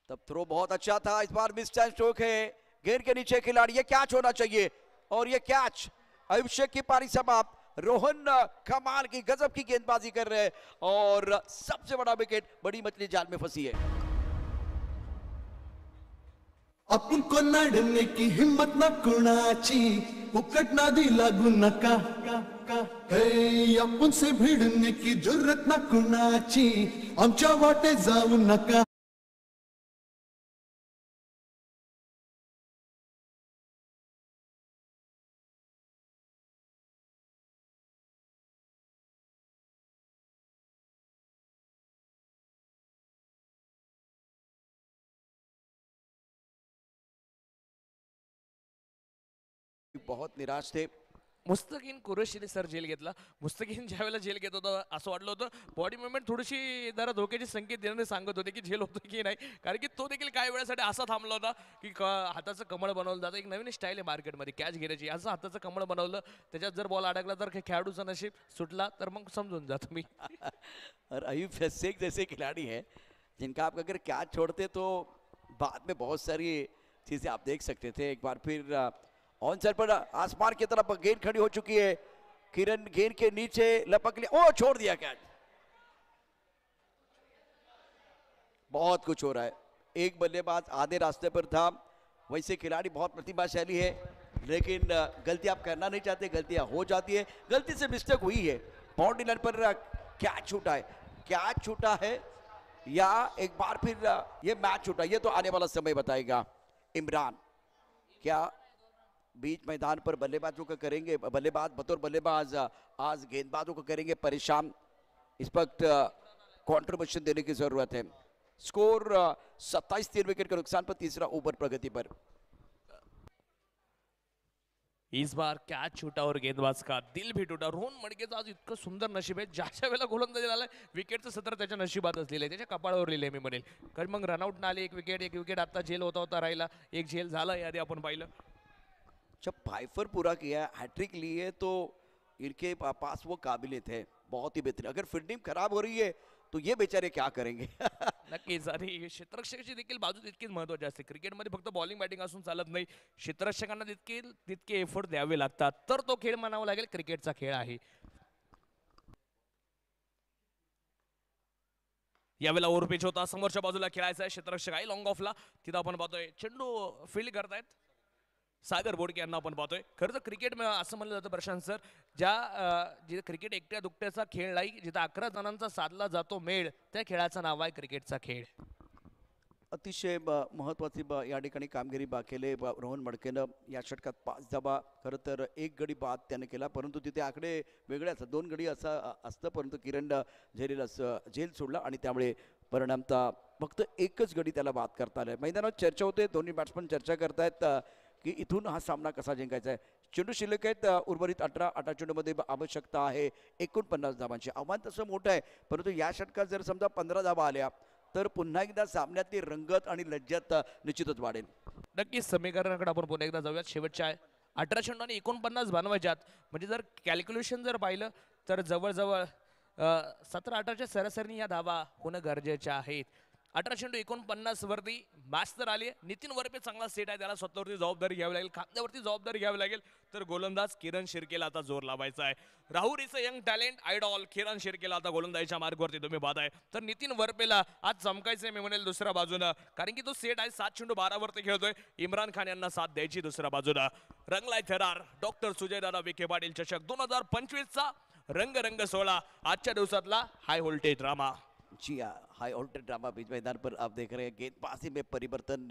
तब थ्रो बहुत अच्छा था. इस बार मिस टाइम स्ट्रोक है. घेर के नीचे खिलाड़ी, ये कैच होना चाहिए और ये कैच. अभिषेक की पारी समाप्त. रोहन कमाल की गजब की गेंदबाजी कर रहे हैं और सबसे बड़ा विकेट. बड़ी मछली जाल में फंसी है. आपण को नाडने की हिम्मत ना कुणाची, फुकट नादी लागू नका. हे आपण से भिडणे की जरूरत ना कुणाची, आमच्या वाटे जाऊ नका. बहुत निराश थे. मुस्तकीन कुरेशीने सर झेल घेतला. मुस्तकीन ज्या वेळेला झेल घेत होता असं वाटलं होतं बॉडी मुवमेंट थोडीशी जरा धोक्याचे संकेत देणारे सांगत होते की झेल होतो की नाही, कारण की तो देखील काही वेळासाठी असा थांबला होता की हाताचं कमळ बनवलं जातं. एक नवीन स्टाईल आहे मार्केटमध्ये कॅच घेण्याची. असं हाताचं कमळ बनवलं, त्याच्यात जर बॉल अडकला तर खेळाडूचा नशीब सुटला तर मग समजून जा तुम्ही. और अयूब शेख जैसे खिलाड़ी हैं जिनका आप अगर कैच छोड़ते तो बाद में बहुत सारी चीज़ें आप देख सकते थे. एक बार फिर ऑन साइड पर आसमान की तरफ गेंद खड़ी हो चुकी है. किरण गेंद के नीचे लपक लिया, ओ छोड़ दिया कैच. बहुत कुछ हो रहा है. एक बल्लेबाज आधे रास्ते पर था. वैसे खिलाड़ी बहुत प्रतिभाशाली है, लेकिन गलती आप करना नहीं चाहते, गलतियां हो जाती है. गलती से मिस्टेक हुई है. बाउंड्री लाइन पर कैच छूटा है. कैच छूटा है या एक बार फिर ये मैच छूटा, ये तो आने वाला समय बताएगा. इमरान क्या बीच मैदान पर बल्लेबाजों का करेंगे, बल्लेबाज बतौर बल्लेबाज आज गेंदबाजों को करेंगे परेशान. इस वक्त कंट्रीब्यूशन देने की जरूरत है. स्कोर 27 3 विकेट के नुकसान पर तीसरा ओवर प्रगति पर. इस बार कैच छूटा और गेंदबाज का दिल भी टूटा. रोहन मडकेचं आज इतकं सुंदर नशीब आहे, ज्याच्या वेळेला गोलंदाजी झालाय विकेटचं सत्र त्याच्या नशिबात असलेलं आहे, त्याच्या कपाळावर लिहिले मी म्हणेल. कारण मग रनआउट ना आले, एक विकेट आता झेल होता राहिला, एक झेल झाला यादी आपण पाहिलं. जब फाइफर पूरा किया, हैट्रिक ली है, तो इनके पास वो काबिलियत है बहुत ही बेहतरीन. अगर फील्डिंग खराब हो रही है तो ये बेचारे क्या करेंगे. नक्कीच. आणि क्षेत्ररक्षकाची देखील बाजू तितकीच महत्वाची असते. क्रिकेटमध्ये फक्त बॉलिंग बॅटिंग असून चालत नाही, क्षेत्ररक्षकांना तितके एफर्ट द्यावे लागतात, तर तो खेळ म्हणावा लागेल क्रिकेटचा खेळ आहे. यावेळेला ओव्हरपिच होता, समोरच्या बाजूला खेळायचा आहे. क्षेत्ररक्षक आहे लॉंग ऑफला, तिथं आपण पाहतोय चेंडू फील्ड करतायत सागर बोडके यांना आपण पाहतोय. खरं तर क्रिकेट असं म्हणलं जातं प्रशांत सर, जिथे क्रिकेट एकट्या दुकट्याचा खेळ नाही, जिथे 11 जणांचा साधला जातो मेळ, त्या खेळाचं नाव आहे क्रिकेटचा खेळ. अतिशय महत्वाची या ठिकाणी कामगिरी केले रोहन मडकेनं. या षटकात 5 धावा, खरं तर 1 गडी बाद त्याने केला, परंतु तिथे आकडे वेगळे असतात. 2 गडी असं असतं, परंतु किरण झेल सोडला आणि त्यामुळे परिणामता फक्त 1च गडी त्याला बाद करता आला. मैदानात चर्चा होते, दोन्ही बॅट्समन चर्चा करतायत की इथून हा सामना कसा जिंकायचा आहे. चेंडू शिल्लक आहेत उर्वरित 18 चेंडूमध्ये आवश्यकता आहे 49 धावांची. आव्हान तसं मोठं आहे, परंतु या षटकात जर समजा 15 धावा आल्या तर पुन्हा एकदा सामन्यातली रंगत आणि लज्जत निश्चितच वाढेल. नक्कीच समीकरणाकडे आपण पुन्हा एकदा जाऊयात. शेवटच्या 18 चेंडू आणि 49 बनवायच्यात. म्हणजे जर कॅल्क्युलेशन जर पाहिलं तर जवळजवळ 17-18च्या सरासरीने या धावा होणं गरजेच्या आहेत. 18 चेंडू 49 वरती मॅच तर आली. नितीन वरपे चांगला सेट आहे, त्याला स्वतःवरती जबाबदारी घ्यावी लागेल, खांद्यावरती जबाबदारी घ्यावी लागेल. तर गोलंदाज किरण शिर्केला आता जोर लावायचा आहे. Rahul is a young talent idol. Kiran शिर्केला आता गोलंदाजीच्या मार्गावरती तुम्ही पाहताय. तर नितीन वरपेला आज चमकायचंय मी म्हणेल दुसऱ्या बाजूनं, कारण की तो सेट आहे. 7 चेंडू 12 वरती खेळतोय. इम्रान खान यांना साथ द्यायची दुसऱ्या बाजूला. रंगलाय थरार डॉक्टर सुजयदादा विखे पाटील चषक 2025चा रंग सोहळा. आजच्या दिवसातला हाय व्होल्टेज ड्रामा. जी हाँ, हाई वोल्टेज ड्रामा बीच मैदान पर आप देख रहे हैं. गेंदबाजी में परिवर्तन.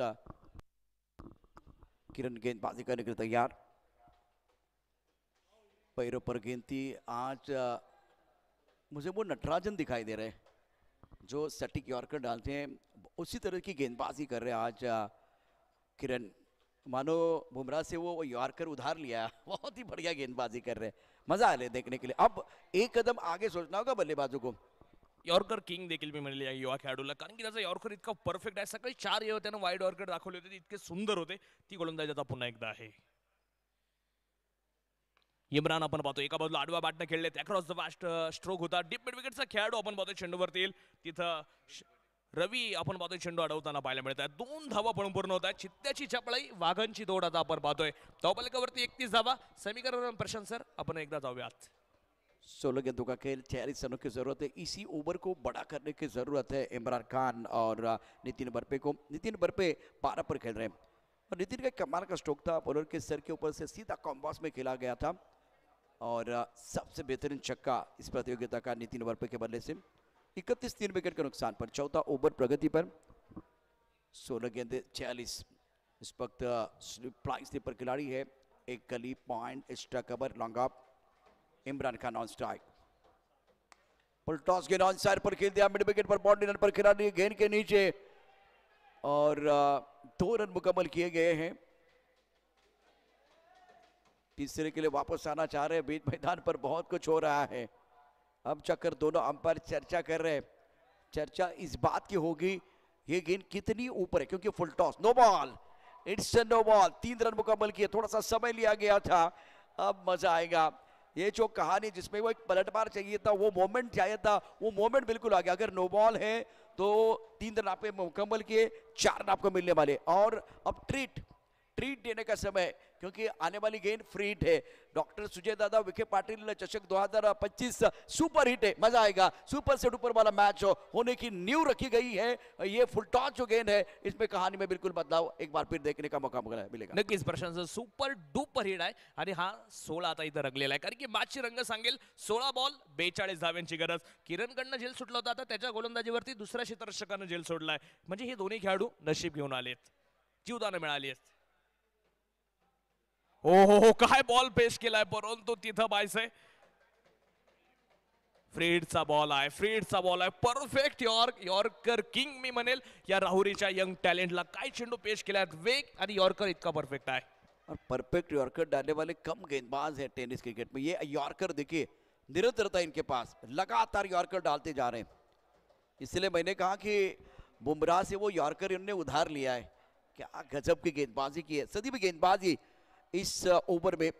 किरण गेंदबाजी करने के लिए तैयार. पैरों पर गेंद थी. आज मुझे वो नटराजन दिखाई दे रहे हैं जो सटीक यॉर्कर डालते हैं, उसी तरह की गेंदबाजी कर रहे हैं आज किरण. मानो बुमराह से वो यॉर्कर उधार लिया. बहुत ही बढ़िया गेंदबाजी कर रहे हैं, मजा आ रहा है देखने के लिए. अब एक कदम आगे सोचना होगा बल्लेबाजों को. यॉर्कर किंग देखील मी म्हणले या युवा खेळाडूला, कारण की त्याचा यॉर्कर इतका परफेक्ट आहे. सकाळी 4 येव त्यानं वाईड यॉर्कर दाखवले होते, इतके सुंदर होते. ती गोलंदाजी आता पुन्हा एकदा आहे. इम्रान आपण पाहतो एका बाजूला आडवा बॅटनं खेळले, अक्रॉस द फास्ट स्ट्रोक होता. डीप मिड विकेटचा खेळाडू आपण पाहतोय चेंडूवरती येईल. तिथं रवी आपण पाहतोय चेंडू अडवताना पाहायला मिळत आहे. 2 धावा पण पूर्ण होत आहेत. चित्त्याची चपळाई वाघांची दौड आता आपण पाहतोय. धावफलकावरती 31 धावा. समीकरण प्रशांत सर आपण एकदा जाऊयात. 16 गेंदों का खेल, 46 रनों की जरूरत है. इसी ओवर को बड़ा करने की जरूरत है इमरान खान और नितिन वरपे को. नितिन वरपे 12 पर खेल रहे हैं और नितिन का कमाल का स्ट्रोक था. बॉलर के सर के ऊपर से सीधा कॉम्बॉक्स में खेला गया था और सबसे बेहतरीन छक्का इस प्रतियोगिता का नितिन वरपे के बल्ले से. 31 3 विकेट के नुकसान पर. चौथा ओवर प्रगति पर. 16 गेंदे 46. इस वक्त फ्लाइंग स्लीपर खिलाड़ी है. एक gully point extra cover long off. Imran Khan on strike. Full toss गेंद ऑन साइड पर खेल दिया. मिड विकेट पर बाउंड्री लाइन पर खिलाड़ी गेंद के नीचे और 2 रन मुकम्मल किए गए हैं. तीसरे के लिए वापस आना चाह रहे हैं। बीच मैदान पर बहुत कुछ हो रहा है। अब चक्कर दोनों अंपायर चर्चा कर रहे हैं। चर्चा इस बात की होगी ये गेंद कितनी ऊपर है, क्योंकि full toss, no ball, it's no ball. 3 run मुकम्मल किए, थोड़ा सा समय लिया गया था। अब मजा आएगा। ये जो कहानी जिसमें वो एक पलटवार चाहिए था, वो मोमेंट चाहिए था, वो मोमेंट बिल्कुल आ गया। अगर नो बॉल है तो 3 रन आपने मुकम्मल किए, 4 रन आपको मिलने वाले। और अब ट्रीट देने का समय, क्योंकि आने वाली गेंद फ्री हिट है। डॉक्टर सुजय दादा विखे पाटिल चषक 2025 सुपर हिट है, मजा आएगा। सुपर से ऊपर वाला मैच होने की नींव रखी गई है। ये फुल टॉस जो गेंद है, इसमें कहानी में बिल्कुल बदलाव एक बार फिर देखने का मौका मिलेगा। नक्कीच प्रशांत सुपर डुपर हिट आहे आणि हा 16 आता इथं रंगलेला आहे, कारण की मॅचची रंग सांगेल 16 बॉल 42 धाव्यांची गरज. किरणकडनं झेल सुटला होता, आता त्याच्या गोलंदाजीवरती दुसऱ्या क्षेत्ररक्षकानं झेल सोडलाय. म्हणजे हे दोन्ही खेळाडू नशीब घेऊन आलेत, जीवदानं मिळाली आहेत. हो काय बॉल पेश केलाय, परंतु तिथं बायसे फ्रीडचा बॉल आहे, परफेक्ट यॉर्कर किंग मी म्हणेल या राहुरीच्या यंग टॅलेंटला. काय चेंडू पेश केलाय, वेग आणि यॉर्कर इतका परफेक्ट आहे. और परफेक्ट यॉर्कर डालने वाले कम गेंदबाज हैं टेनिस क्रिकेट में। ये यॉर्कर देखिए निरंतरता इनके पास, लगातार यॉर्कर डालते जा रहे हैं। इसलिए मैंने कहा कि बुमराह से वो यॉर्कर इन्होंने उधार लिया है। क्या गजब की गेंदबाजी की है, सदी भी गेंदबाजी इस ओवर में।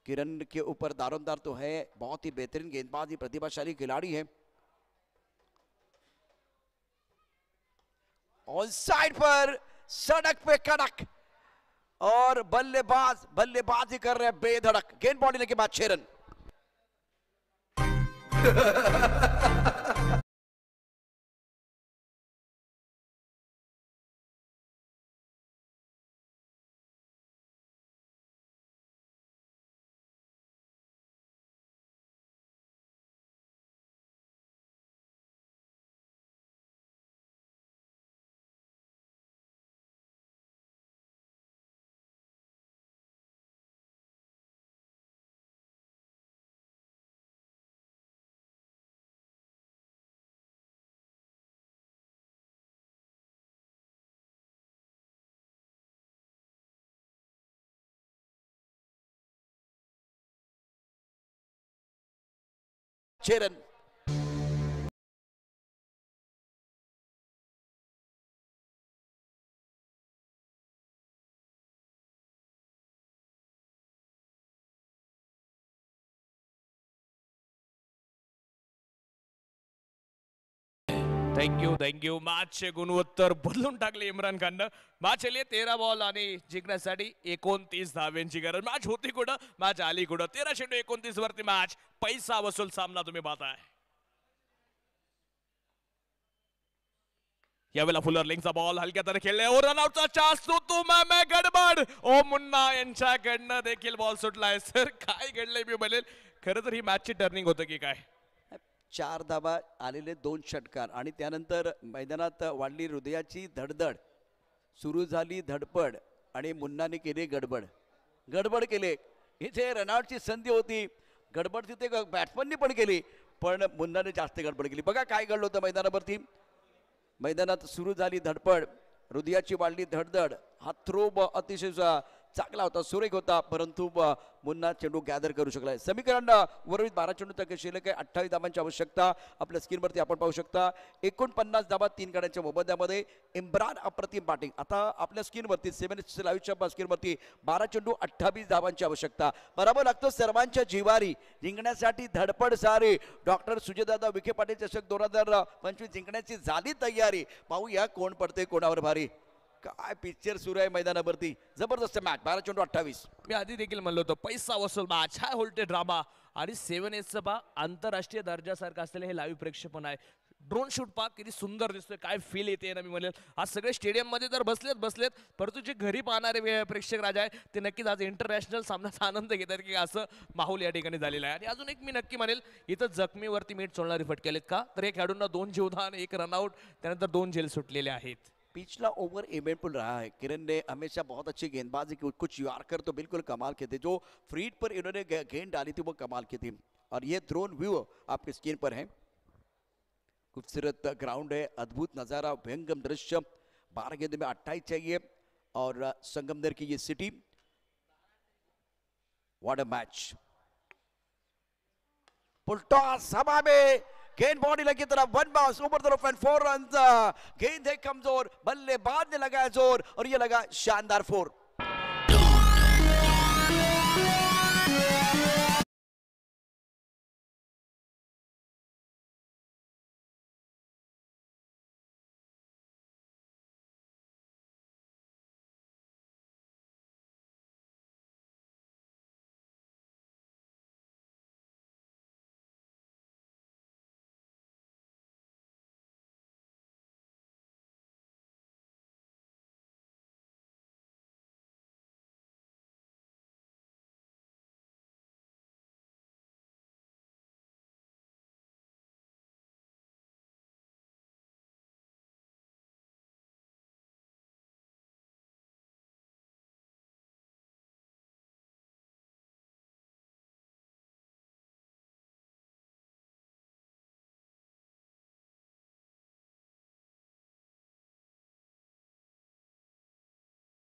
किरण के ऊपर दारोमदार तो है, बहुत ही बेहतरीन गेंदबाजी, प्रतिभाशाली खिलाड़ी है। ऑन साइड पर सड़क पे कड़क, और बल्लेबाजी कर रहे हैं बेधड़क। गेंद बॉडी लेके बाद 6 रन। रन। थँक्यू. मॅचचे गुणोत्तर बदलून टाकले इम्रान खाननं. मॅच आली 13 बॉल आणि जिंकण्यासाठी 29 धाव्यांची गरज. मॅच होती कुठं, मॅच आली कुठं. 13 चेंडू 29 वरती मॅच, पैसा वसूल सामना तुम्ही पाहताय. यावेळेला फुलर लिंकचा बॉल हलक्या तरी खेळले, ओ रनआउटचा चान्स तो मैं गडबड. ओ मुन्ना यांच्याकडनं देखील बॉल सुटलाय. सर काय घडलंय मी म्हणेल, खरं तर ही मॅचची टर्निंग होतं की काय. 4 धाबा आलेले, 2 षटकार, आणि त्यानंतर मैदानात वाढली हृदयाची धडधड, सुरू झाली धडपड, आणि मुन्नाने केली गडबड केले. इथे रनआउटची संधी होती, गडबड तिथे बॅट्समननी पण केली, पण मुन्नाने जास्त गडबड केली. बघा काय घडलं होतं मैदानावरती. मैदानात सुरू झाली धडपड, हृदयाची वाढली धडधड. हा थ्रो अतिशय चांगला होता, सुरेख होता, परंतु मुन्ना चेंडू गॅदर करू शकला. समीकरण वरवीत 12 चेंडू तक शिल्लक आहे. 28 धावांची आवश्यकता आपल्या स्क्रीनवरती आपण पाहू शकता. 49 धावा 3 गड्यांच्या मोबदल्यामध्ये. इम्रान अप्रतिम बॅटिंग. आता आपल्या स्क्रीनवरती 7 लाईव्हच्या स्क्रीनवरती 12 चेंडू 28 धावांची आवश्यकता. बरोबर लागतो सर्वांच्या जिवारी, जिंकण्यासाठी धडपड सारी. डॉक्टर सुजयदादा विखे पाटील चषक 2025 जिंकण्याची झाली तयारी. पाहूया कोण पडते कोणावर भारी. काय पिक्चर सुरू आहे मैदानावरती, जबरदस्त मॅच. 12 चेंडू 28. मी आधी देखील म्हणलो होतो पैसा वसूल मॅच, हाय व्होल्टेज ड्रामा. आणि 7Aचं पा आंतरराष्ट्रीय दर्जासारखं असलेलं हे लाईव्ह प्रेक्षेपण आहे. ड्रोन शूट पा किती सुंदर दिसतोय, काय फील येते ना मी म्हणेल. आज सगळे स्टेडियम मध्ये तर बसलेत, परंतु जे घरी पाहणारे प्रेक्षक राजा आहे ते नक्कीच आज इंटरनॅशनल सामन्याचा आनंद घेतात की असं माहोल या ठिकाणी झालेला आहे. आणि अजून एक मी नक्की म्हणेल, इथं जखमीवरती मीठ सोडणारे फटके आलेत का, तर या खेळाडूंना 2 जीवदान, 1 रनआउट, त्यानंतर 2 झेल सुटलेले आहेत. पिछला ओवर इवेंटफुल रहा है। किरण ने हमेशा बहुत अच्छी गेंदबाजी की, कुछ यॉर्कर तो बिल्कुल कमाल के थे, जो फ्रीड पर इन्होंने गेंद डाली थी वो कमाल की थी। और ये ड्रोन व्यू आपकी स्क्रीन पर है, खूबसूरत ग्राउंड है, अद्भुत नज़ारा, भयंकर दृश्य। 12 गेंद में 28 चाहिए और संगमनेर की ये सिटी व्हाट अ मैच। पुलटॉस हवा में, गेंद बॉडी लगी तरफ, वन बाउंस ऊपर तरफ एंड 4 रन। गेंद है कमजोर, बल्लेबाज ने लगाया जोर और ये लगा शानदार 4।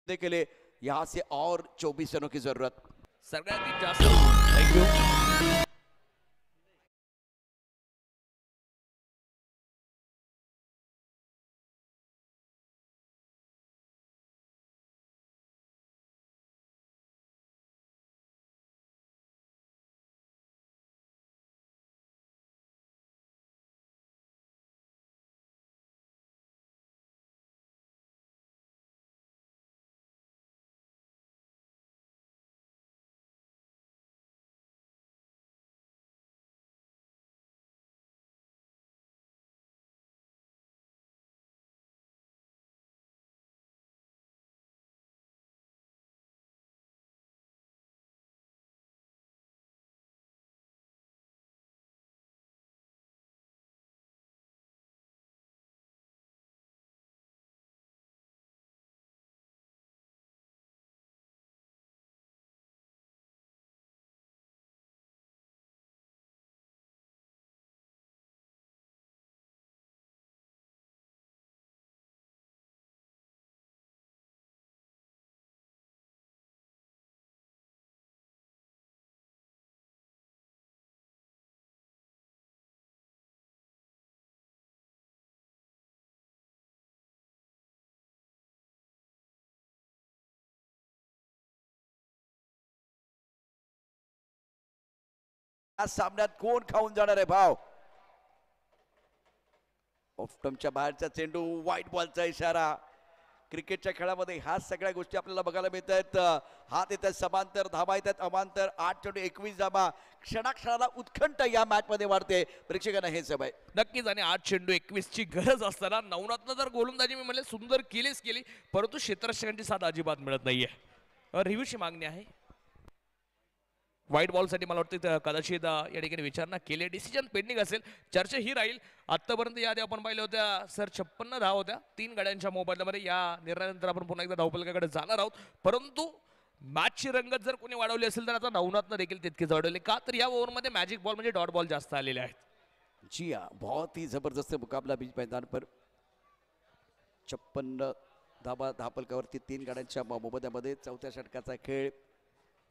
के लिए यहां से और 24 रनों की जरूरत। सगळ्यात जास्त थँक्यू। या सामन्यात कोण खाऊन जाणार आहे भाव? ऑफटमच्या बाहेरचा चेंडू, व्हाईट बॉलचा इशारा। क्रिकेटच्या खेळामध्ये ह्या सगळ्या गोष्टी आपल्याला बघायला मिळत आहेत। हात येतात समांतर, धाबा येतात अमांतर, 8 चेंडू 21 धाबा। क्षणाक्षणाला उत्कंठ या मॅच मध्ये वाढते प्रेक्षकांना हे सवय नक्कीच। आणि 8 चेंडू 21 ची गरज असताना नवनाथनं जर गोलंदाजी मी म्हणले सुंदर केलीच केली, परंतु क्षेत्ररक्षकांची साथ अजिबात मिळत नाहीये। रिव्ह्यूची मागणी आहे व्हाईट बॉल साठी। मला वाटतं कदाचित या ठिकाणी विचारणा केली, डिसिजन पेंडिंग असेल। चर्चा ही राहील। आतापर्यंत यादी आपण पाहिल्या होत्या सर 56 धावा होत्या 3 गाड्यांच्या मोबदल्यामध्ये। या निर्णयानंतर आपण पुन्हा एकदा धावफलकाकडे जाणार आहोत, परंतु मॅचची रंगत जर कोणी वाढवली असेल तर आता नवनाथनं देखील तितकीच वाढवली का, तर या ओव्हरमध्ये मॅजिक बॉल म्हणजे डॉट बॉल जास्त आलेले आहेत। जी हाँ, बहुत ही जबरदस्त मुकाबला बीच मैदान पर। 56 धाबा धापलकावरती 3 गाड्यांच्या मोबदल्यामध्ये। चौथ्या षटकाचा खेळ।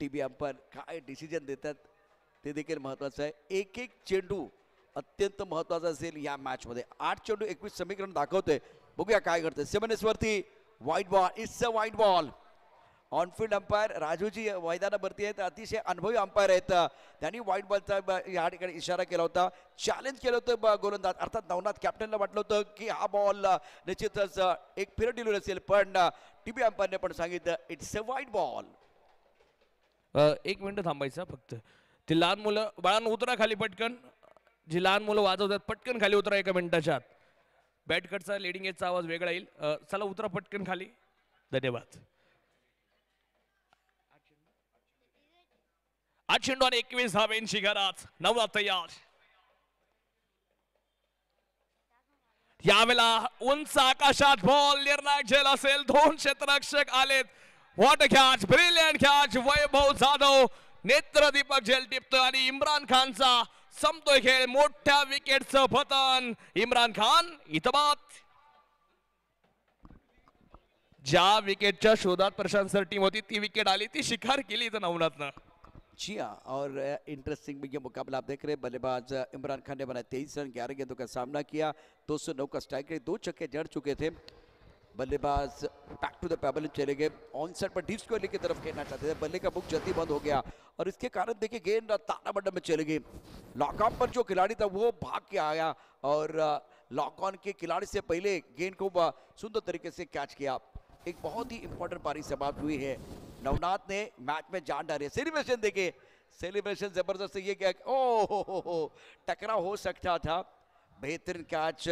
टीबी अंपायर काय डिसिजन देतात ते देखील महत्त्वाचं आहे। एक एक चेंडू अत्यंत महत्त्वाचा असेल या मॅच मध्ये। 8 चेंडू 21 समीकरण दाखवतोय, बघूया काय घडतंय। 7 वरती white ball, it's a white ball. On-field umpire Rajuji मैदानावरती आहेत, अतिशय अनुभवी अंपायर आहेत। त्यांनी व्हाईट बॉलचा या ठिकाणी इशारा केला होता, चॅलेंज केलं होतं गोलंदाज अर्थात नवनाथ कॅप्टनला वाटलं होतं की हा बॉल निश्चितच एक फिरत दिलेला असेल, पण टीबी अंपायरने पण सांगितलं it's a white ball. 1 minute थांबायचं फक्त। ती लहान मुलं बाळांनो उतरा खाली पटकन, जी लहान मुलं वाजवतात पटकन खाली उतरा 1 मिनिटाच्या आत। बॅट कटचा लिडिंग एजचा आवाज वेगळा येईल, चला उतरा पटकन खाली, धन्यवाद। 8 चेंडू आणि 21 धावेंची गरज, नवनाथ तयार। यावेळेला उंच आकाशात बॉल निर्णायक झेल असेल, 2 क्षेत्ररक्षक आलेत। What a catch, brilliant catch. Vaibhav Jadhav नेत्र दीपक झेल टिपतोय आणि इम्रान खानचा संपतोय खेळ। मोठ्या विकेटचं पतन, इम्रान खान इतबात। ज्या विकेटच्या शोधात प्रशांत सर टीम होती ती विकेट आली, ती शिकार केली इथं नवनाथनं। जी हाँ, और इंटरेस्टिंग ये मुकाबला आप देख रहे हैं। बल्लेबाज इमरान खान ने बनाया 23 रन, 11 गेंदों का सामना किया, 209 का स्ट्राइक रेट, 2 छक्के जड़ चुके थे। बल्लेबाज बैक टू द पैवेलियन चले गए, on side per deep square की तरफ खेलना चाहते थे, बल्ले का बुक जल्दी बंद हो गया और इसके कारण देखिए गेंद तानाबंडन में चली गई। लॉकआउट पर जो खिलाड़ी था वो भाग के आया और लॉक ऑन के खिलाड़ी से पहले गेंद को सुंदर तरीके से कैच किया। एक बहुत ही इंपॉर्टेंट पारी समाप्त हुई है। नवनाथ ने मैच में जान डाली। सेलिब्रेशन देखिए, सेलिब्रेशन जबरदस्त। ये क्या, ओ टकराव हो सकता था। बेहतरीन कैच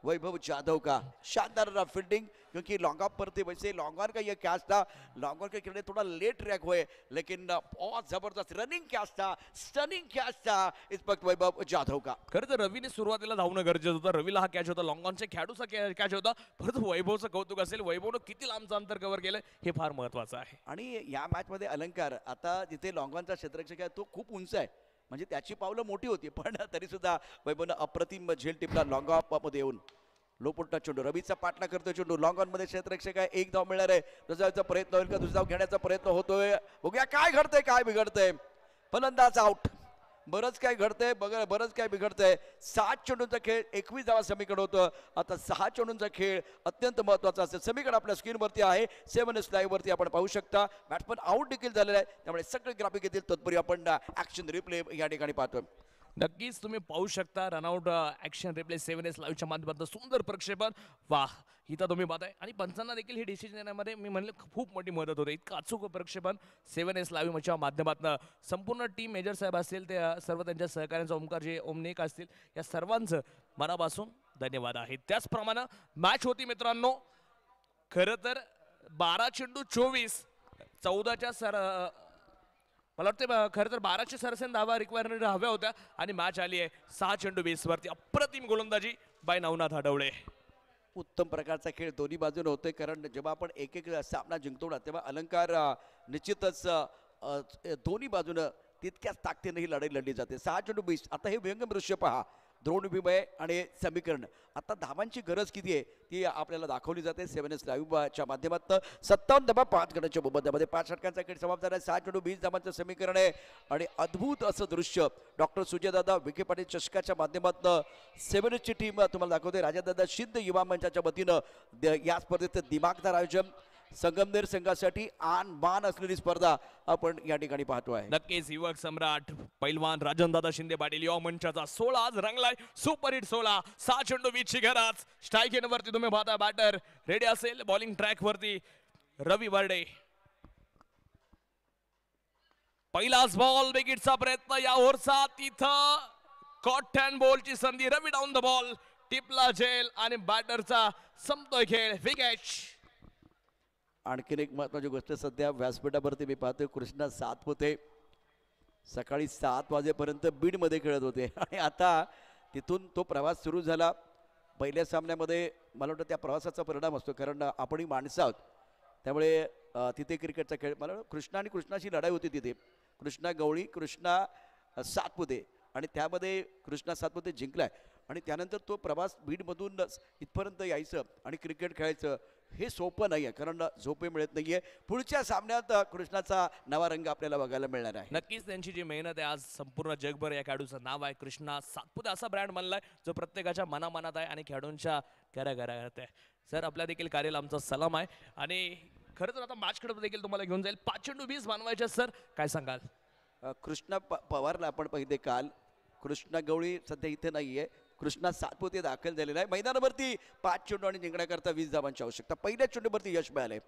वैभव जाधव का, शानदार फील्डिंग, क्योंकि लॉन्ग ऑफ पर थे। वैसे लॉन्ग ऑन का ये कैच था, लॉन्ग ऑन के खिलाड़ी थोड़ा लेट ट्रैक हुए, लेकिन बहुत जबरदस्त रनिंग कैच था, स्टनिंग कैच था इस वक्त वैभव जाधव का। खरं तर रवीने सुरुवातीला धावणं गरजेचं होतं। रवीला हा कॅच होता, लॉंग ऑनच्या खेळाडूचा कॅच होता, परंतु वैभवचं कौतुक असेल, वैभवनं किती लांबचं अंतर कव्हर केलं हे फार महत्वाचं आहे। आणि या मॅच मध्ये अलंकार, आता जिथे लॉन्ग ऑनचा क्षेत्ररक्षक आहे तो खूप उंच आहे, म्हणजे त्याची पावलं मोठी होती, पण तरी सुद्धा वैभवनं अप्रतिम झेल टिपला लॉंग ऑफ मध्ये येऊन। लो पुट्टा चेंडू, रवीचा पाठला करतोय चेंडू, लॉंग ऑन मध्ये क्षेत्ररक्षक आहे, एक धाव मिळणार आहे, दुसऱ्याचा प्रयत्न होईल का, दुसरा धाव घेण्याचा प्रयत्न होतोय, बघूया काय घडतंय काय बिघडतंय। फलंदाज आउट, बरंच काय घडतंय, बरंच काय बिघडतंय। 7 चेंडूंचा खेळ, 21 धावा समीकरण होतं, आता 6 चेंडूंचा खेळ अत्यंत महत्वाचा असेल। समीकरण आपल्या स्क्रीनवरती आहे, 7S लाईव्ह वरती आपण पाहू शकता। बॅट्समन आउट देखील झालेला आहे, त्यामुळे सगळे ग्राफिक येतील तत्पूर्वी आपण ऍक्शन रिप्ले या ठिकाणी पाहतोय। नक्कीच तुम्ही पाहू शकता रनआउट ऍक्शन रिप्ले 7S लाईव्हच्या माध्यमातून सुंदर प्रक्षेपण, वाह इथं तुम्ही पाहताय। आणि पंचांना देखील ही डिसिजन घेण्यामध्ये मी म्हणले खूप मोठी मदत होते। इतका अचूक प्रक्षेपण 7S लाईव्हच्या माध्यमातून संपूर्ण टीम, मेजर साहेब असतील ते सर्व त्यांच्या सहकार्यांचा, ओमकारजी, ओमनेक असतील, या सर्वांचं मनापासून धन्यवाद आहे। त्याचप्रमाणे मॅच होती मित्रांनो, खरं तर 12 चेंडू 24, 14च्या मला वाटतं खरं तर 12चे सरसेन धावा रिक्वायरमेंट हव्या होत्या आणि मॅच आली आहे 6 चेंडू 20 वरती। अप्रतिम गोलंदाजी बाय नवनाथ आठवले। उत्तम प्रकारचा खेळ दोन्ही बाजूने होतोय, कारण जेव्हा आपण एक एक सामना जिंकतो ना तेव्हा अलंकार निश्चितच दोन्ही बाजूने तितक्याच ताकदीने ही लढाई लढली जाते। 6 चेंडू 20, आता हे व्यंगम दृश्य पहा, द्रोण विभय आणि समीकरण, आता धावांची गरज किती आहे ती आपल्याला दाखवली जाते 7S लाईव्हच्या माध्यमातून। 57 धावा 5 गटाच्या मोबदल्यामध्ये 5 षटकांचा खेळ समाप्त झाला। 6 चेंडू 20 धावांचं समीकरण आहे आणि अद्भुत असं दृश्य डॉक्टर सुजयदादा विखे पाटील चषकाच्या माध्यमातून 7Sची टीम तुम्हाला दाखवते। राजादादा शिंदे युवा मंचाच्या वतीनं या स्पर्धेचं दिमागदार आयोजन, संगमनेर संघासाठी आन बान असलेली स्पर्धा आपण या ठिकाणी पाहतोय। नक्कीच युवक सम्राट पैलवान राजनदादा शिंदे पाटील युवा मंचाचा 16 आज रंगलाय, सुपरहिट 16, 6 चेंडू 20 ची गरज। स्ट्राईक एंड वरती तुम्ही पाहता बॅटर रेडी असेल, बॉलिंग ट्रॅक वरती रवी बर्डे। पहिलाच बॉल, विकेटचा प्रयत्न या ओव्हरचा, तिथं कॉट अँड बॉलची संधी, रवी डाऊन द बॉल, टिपला झेल आणि बॅटरचा संपतोय खेळ, विकेट। आणखीन एक महत्वाची गोष्ट, सध्या व्यासपीठावरती मी पाहतोय कृष्णा सातपुते सकाळी 7 वाजेपर्यंत बीडमध्ये खेळत होते आणि आता तिथून तो प्रवास सुरू झाला। पहिल्या सामन्यामध्ये मला वाटतं त्या प्रवासाचा परिणाम असतो, कारण आपणही माणसं आहोत, त्यामुळे तिथे क्रिकेटचा खेळ, मला कृष्णा आणि कृष्णाची लढाई होती तिथे, कृष्णा गवळी, कृष्णा सातपुते, आणि त्यामध्ये कृष्णा सातपुते जिंकलाय आणि त्यानंतर तो प्रवास बीडमधून इथपर्यंत यायचं आणि क्रिकेट खेळायचं हे सोपं नाही आहे, कारण झोपे मिळत नाहीये। पुढच्या सामन्यात कृष्णाचा नवा रंग आपल्याला बघायला मिळणार आहे। नक्कीच त्यांची जी मेहनत आहे, आज संपूर्ण जगभर या खेळाडूचं नाव आहे, कृष्णा सातपुते असा ब्रँड बनलाय जो प्रत्येकाच्या मनामनात आहे आणि खेळाडूंच्या घराघरात आहे। सर आपल्या देखील कार्याला आमचा सलाम आहे आणि खरं तर आता मॅच कडे देखील तुम्हाला घेऊन जाईल। 5 चेंडू 20 बनवायचे सर, काय सांगाल? कृष्णा पवारला आपण पाहिजे काल, कृष्णा गवळी सध्या इथे नाहीये, कृष्णा सातपुते दाखल झालेला आहे मैदानावरती। 5 चेंडू आणि जिंकण्याकरता 20 धावांची आवश्यकता, पहिल्या चेंडूवरती यश मिळाले।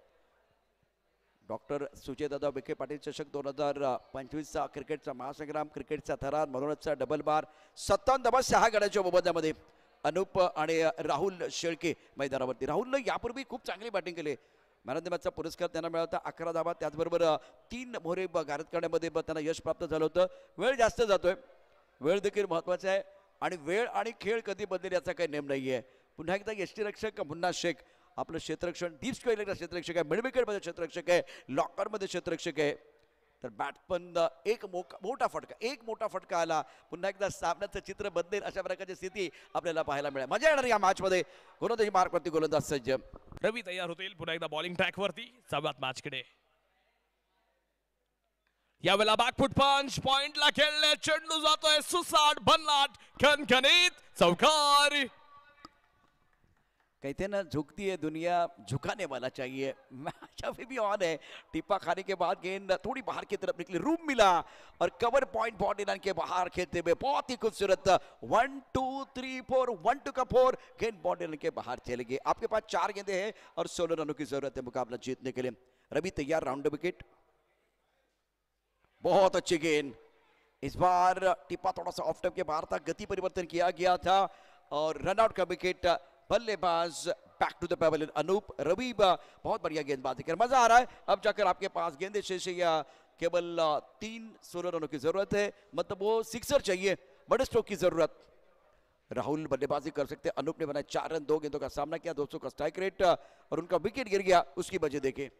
डॉक्टर सुजयदादा विखे पाटील चषक 2025चा क्रिकेटचा महासंग्राम, क्रिकेटचा थरार, मनोरंजनचा डबल बार, 57 धावा 6 गड्याच्या मोबदल्यामध्ये अनुप आणि राहुल शेळके मैदानावरती। राहुलनं यापूर्वी खूप चांगली बॅटिंग केली, मॅन ऑफ द मॅचचा पुरस्कार त्यांना मिळाला होता, 11 धावा, त्याचबरोबर 3 मोहरे गारद करण्यामध्ये त्यांना यश प्राप्त झालं होतं। वेळ जास्त जातोय, वेळ देखील महत्वाचा आहे आणि वेळ आणि खेळ कधी बदलेल याचा काही नेम नाहीये। पुन्हा एकदा यष्टीरक्षक मुन्ना शेख आपलं क्षेत्ररक्षण, डीप स्क्वेअरला क्षेत्ररक्षक आहे, मिड विकेटमध्ये क्षेत्ररक्षक आहे, लॉकरमध्ये क्षेत्ररक्षक आहे, तर बॅट्समन एक मोठा फटका आला, पुन्हा एकदा सामन्याचं चित्र बदलेल अशा प्रकारची स्थिती आपल्याला पाहायला मिळेल। मजा येणार या मॅच मध्ये। गोलंदाजी मार्कवरती गोलंदाज सज्ज, रवी तयार होतील पुन्हा एकदा बॉलिंग ट्रॅक वरती, चालूयात मॅच कडे। यावेळेला बॅकफुट पंच पॉइंटला खेळले, चेंडू जातोय सुसाट भन्नाट खणखणीत चौकार. कहते हैं ना झुकती है दुनिया, झुकाने वाला चाहिए. मैच अभी भी ऑन है. टिप्पा खाने के बाद गेंद थोड़ी बाहर की तरफ निकली, रूम मिला और कवर पॉइंट बॉडी लाइन के बाहर खेलते हुए बहुत ही खूबसूरत 1 2 3 4 1 2 का 4 गेंद बॉडी लाइन के बाहर चले गए. आपके पास 4 गेंदे हैं और 16 रनों की जरूरत है मुकाबला जीतने के लिए. रवि तैयार, राउंड विकेट. बहुत अच्छी गेंद. इस बार टिप्पा थोड़ा सा ऑफ टाइम के बाहर था, गति परिवर्तन किया गया था और रनआउट का विकेट. बल्लेबाज back to the pavilion Anoop. Ravi बहुत बढ़िया गेंदबाजी कर, मजा आ रहा है. अब जाकर आपके पास गेंदे शेष या केवल 3 16 रनों की जरूरत है, मतलब वो सिक्सर चाहिए, बड़े स्ट्रोक की जरूरत. राहुल बल्लेबाजी कर सकते. अनूप ने बनाए 4 रन, 2 गेंदों का सामना किया, 200 का स्ट्राइक रेट और उनका विकेट गिर गया. उसकी वजह देखे.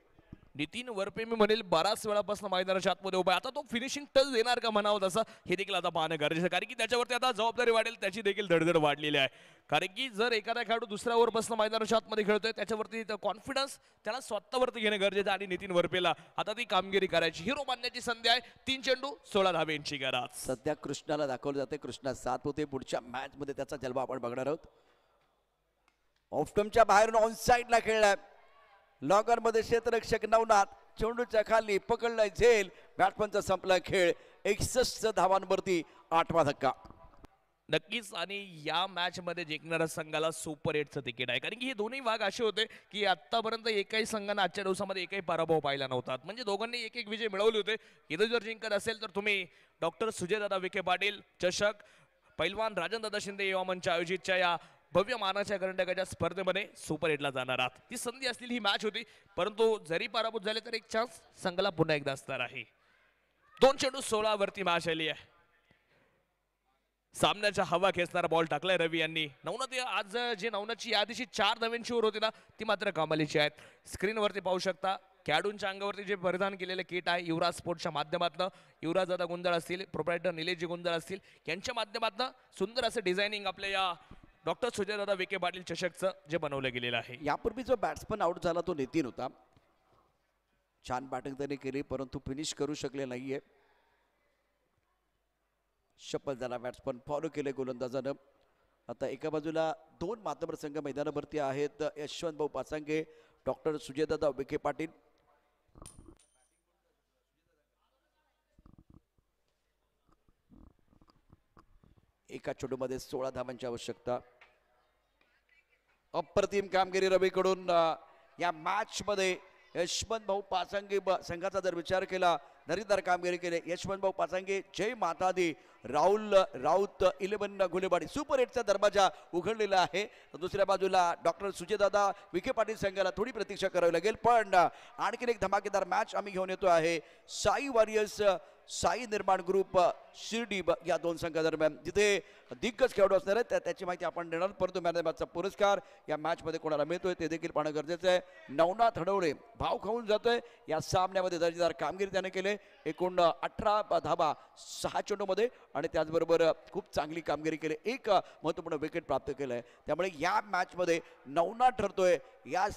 नितीन वरपे मी म्हणेल बराच वेळापासून मैदानाच्या आतमध्ये उभा आहे. आता तो फिनिशिंग टच देणार का म्हणावं तसं हे देखील आता पाहणं गरजेचं आहे, कारण की त्याच्यावरती आता जबाबदारी वाढेल, त्याची देखील धडधड वाढलेली आहे. कारण की जर एखादा खेळाडू दुसऱ्या ओव्हरपासून मैदानाच्या आतमध्ये खेळतोय त्याच्यावरती कॉन्फिडन्स त्याला स्वतःवरती घेणं गरजेचं आहे. आणि नितीन वरपेला आता ती कामगिरी करायची, हिरो मानण्याची संधी आहे. 3 चेंडू 16 धावेंची गरज. सध्या कृष्णाला दाखवलं जाते, कृष्णा 7 होते. पुढच्या मॅच मध्ये त्याचा जलवा आपण बघणार आहोत. ऑफ स्टंपच्या बाहेरून ऑन साइडला खेळलाय. लॉगर मध्ये क्षेत्ररक्षक नवनाथ, चेंडूच्या खाली पकडलाय झेल. बॅट्समनचा संपला खेळ. 61 धावांवरती 8वा धक्का. नक्कीच. आणि या मॅच मध्ये जिंकणाऱ्या संघाला सुपर 8चं तिकीट आहे, कारण की हे दोन्ही भाग असे होते की आतापर्यंत एकाही संघानं आजच्या दिवसामध्ये एकही पराभव पाहिला नव्हता. म्हणजे दोघांनी एक एक विजय मिळवले होते. इथं जर जिंकत असेल तर तुम्ही डॉक्टर सुजयदादा विखे पाटील चषक, पैलवान राजनदादा शिंदे युवा मंच आयोजितच्या या भव्य मानाच्या करंडकाच्या स्पर्धेमध्ये सुपर 8ला जाणार आहात. ती संधी असलेली ही मॅच होती, परंतु जरी पराभूत झाले तर एक चान्स संघाला पुन्हा एकदा असणार आहे. 2 चेंडू 16 वरती मॅच आली आहे. सामन्याच्या हवा खेचणारा बॉल टाकलाय रवी यांनी. नवनाथ आज जे नवनाथची यादीची 4 धाव्यांची ओव्हर होती ना, ती मात्र कमालीची आहेत. स्क्रीनवरती पाहू शकता खेळाडूंच्या अंगावरती जे परिधान केलेले किट आहे युवराज स्पोर्ट्सच्या माध्यमातून, युवराज दादा गुंजाळ असतील, प्रोप्रायटर निलेशजी गुंजाळ असतील, यांच्या माध्यमातून सुंदर असं डिझायनिंग आपल्या या डॉक्टर सुजयदादा विखे पाटील चषकचं जे बनवलं गेलेलं आहे. यापूर्वी जो बॅट्समन आउट झाला तो नितीन होता. छान बॅटिंग त्याने केली परंतु फिनिश करू शकले नाहीये. शपल झाला बॅट्समन, फॉलो केले गोलंदाजानं. आता एका बाजूला 2 मातबर संघ मैदानावरती आहेत. यशवंत भाऊ पासांगे, डॉक्टर सुजयदादा विखे पाटील. एका चेंडूमध्ये 16 धावांची आवश्यकता. अप्रतिम कामगिरी रवीकडून या मॅच मध्ये. यशवंत भाऊ पासांगे संघाचा जर विचार केला, दर्जेदार कामगिरी केली. यशवंत भाऊ पासांगे, जय माता दी, राहुल राऊत, 11 गुलेबाडी. सुपर 8चा दरवाजा उघडलेला आहे. दुसऱ्या बाजूला डॉक्टर सुजयदादा विखे पाटील संघाला थोडी प्रतीक्षा करावी लागेल, पण आणखीन एक धमाकेदार मॅच आम्ही घेऊन येतो आहे. साई वॉरियर्स, साई निर्माण ग्रुप शिर्डी या 2 संघादरम्यान, जिथे दिग्गज खेळाडू असणार आहेत. त्याची माहिती आपण देणार, परंतु मॅन ऑफ द मॅचचा पुरस्कार या मॅच मध्ये कोणाला मिळतोय ते देखील पाहणं गरजेचं आहे. नवनाथ हडवळे भाव खाऊन जातोय. या सामन्यामध्ये दर्जेदार कामगिरी त्याने केले. एकूण 18 धावा 6 चेंडूमध्ये आणि त्याचबरोबर खूप चांगली कामगिरी केली. एक महत्त्वपूर्ण विकेट प्राप्त केलंय. त्यामुळे या मॅच मध्ये नवनाथ ठरतोय या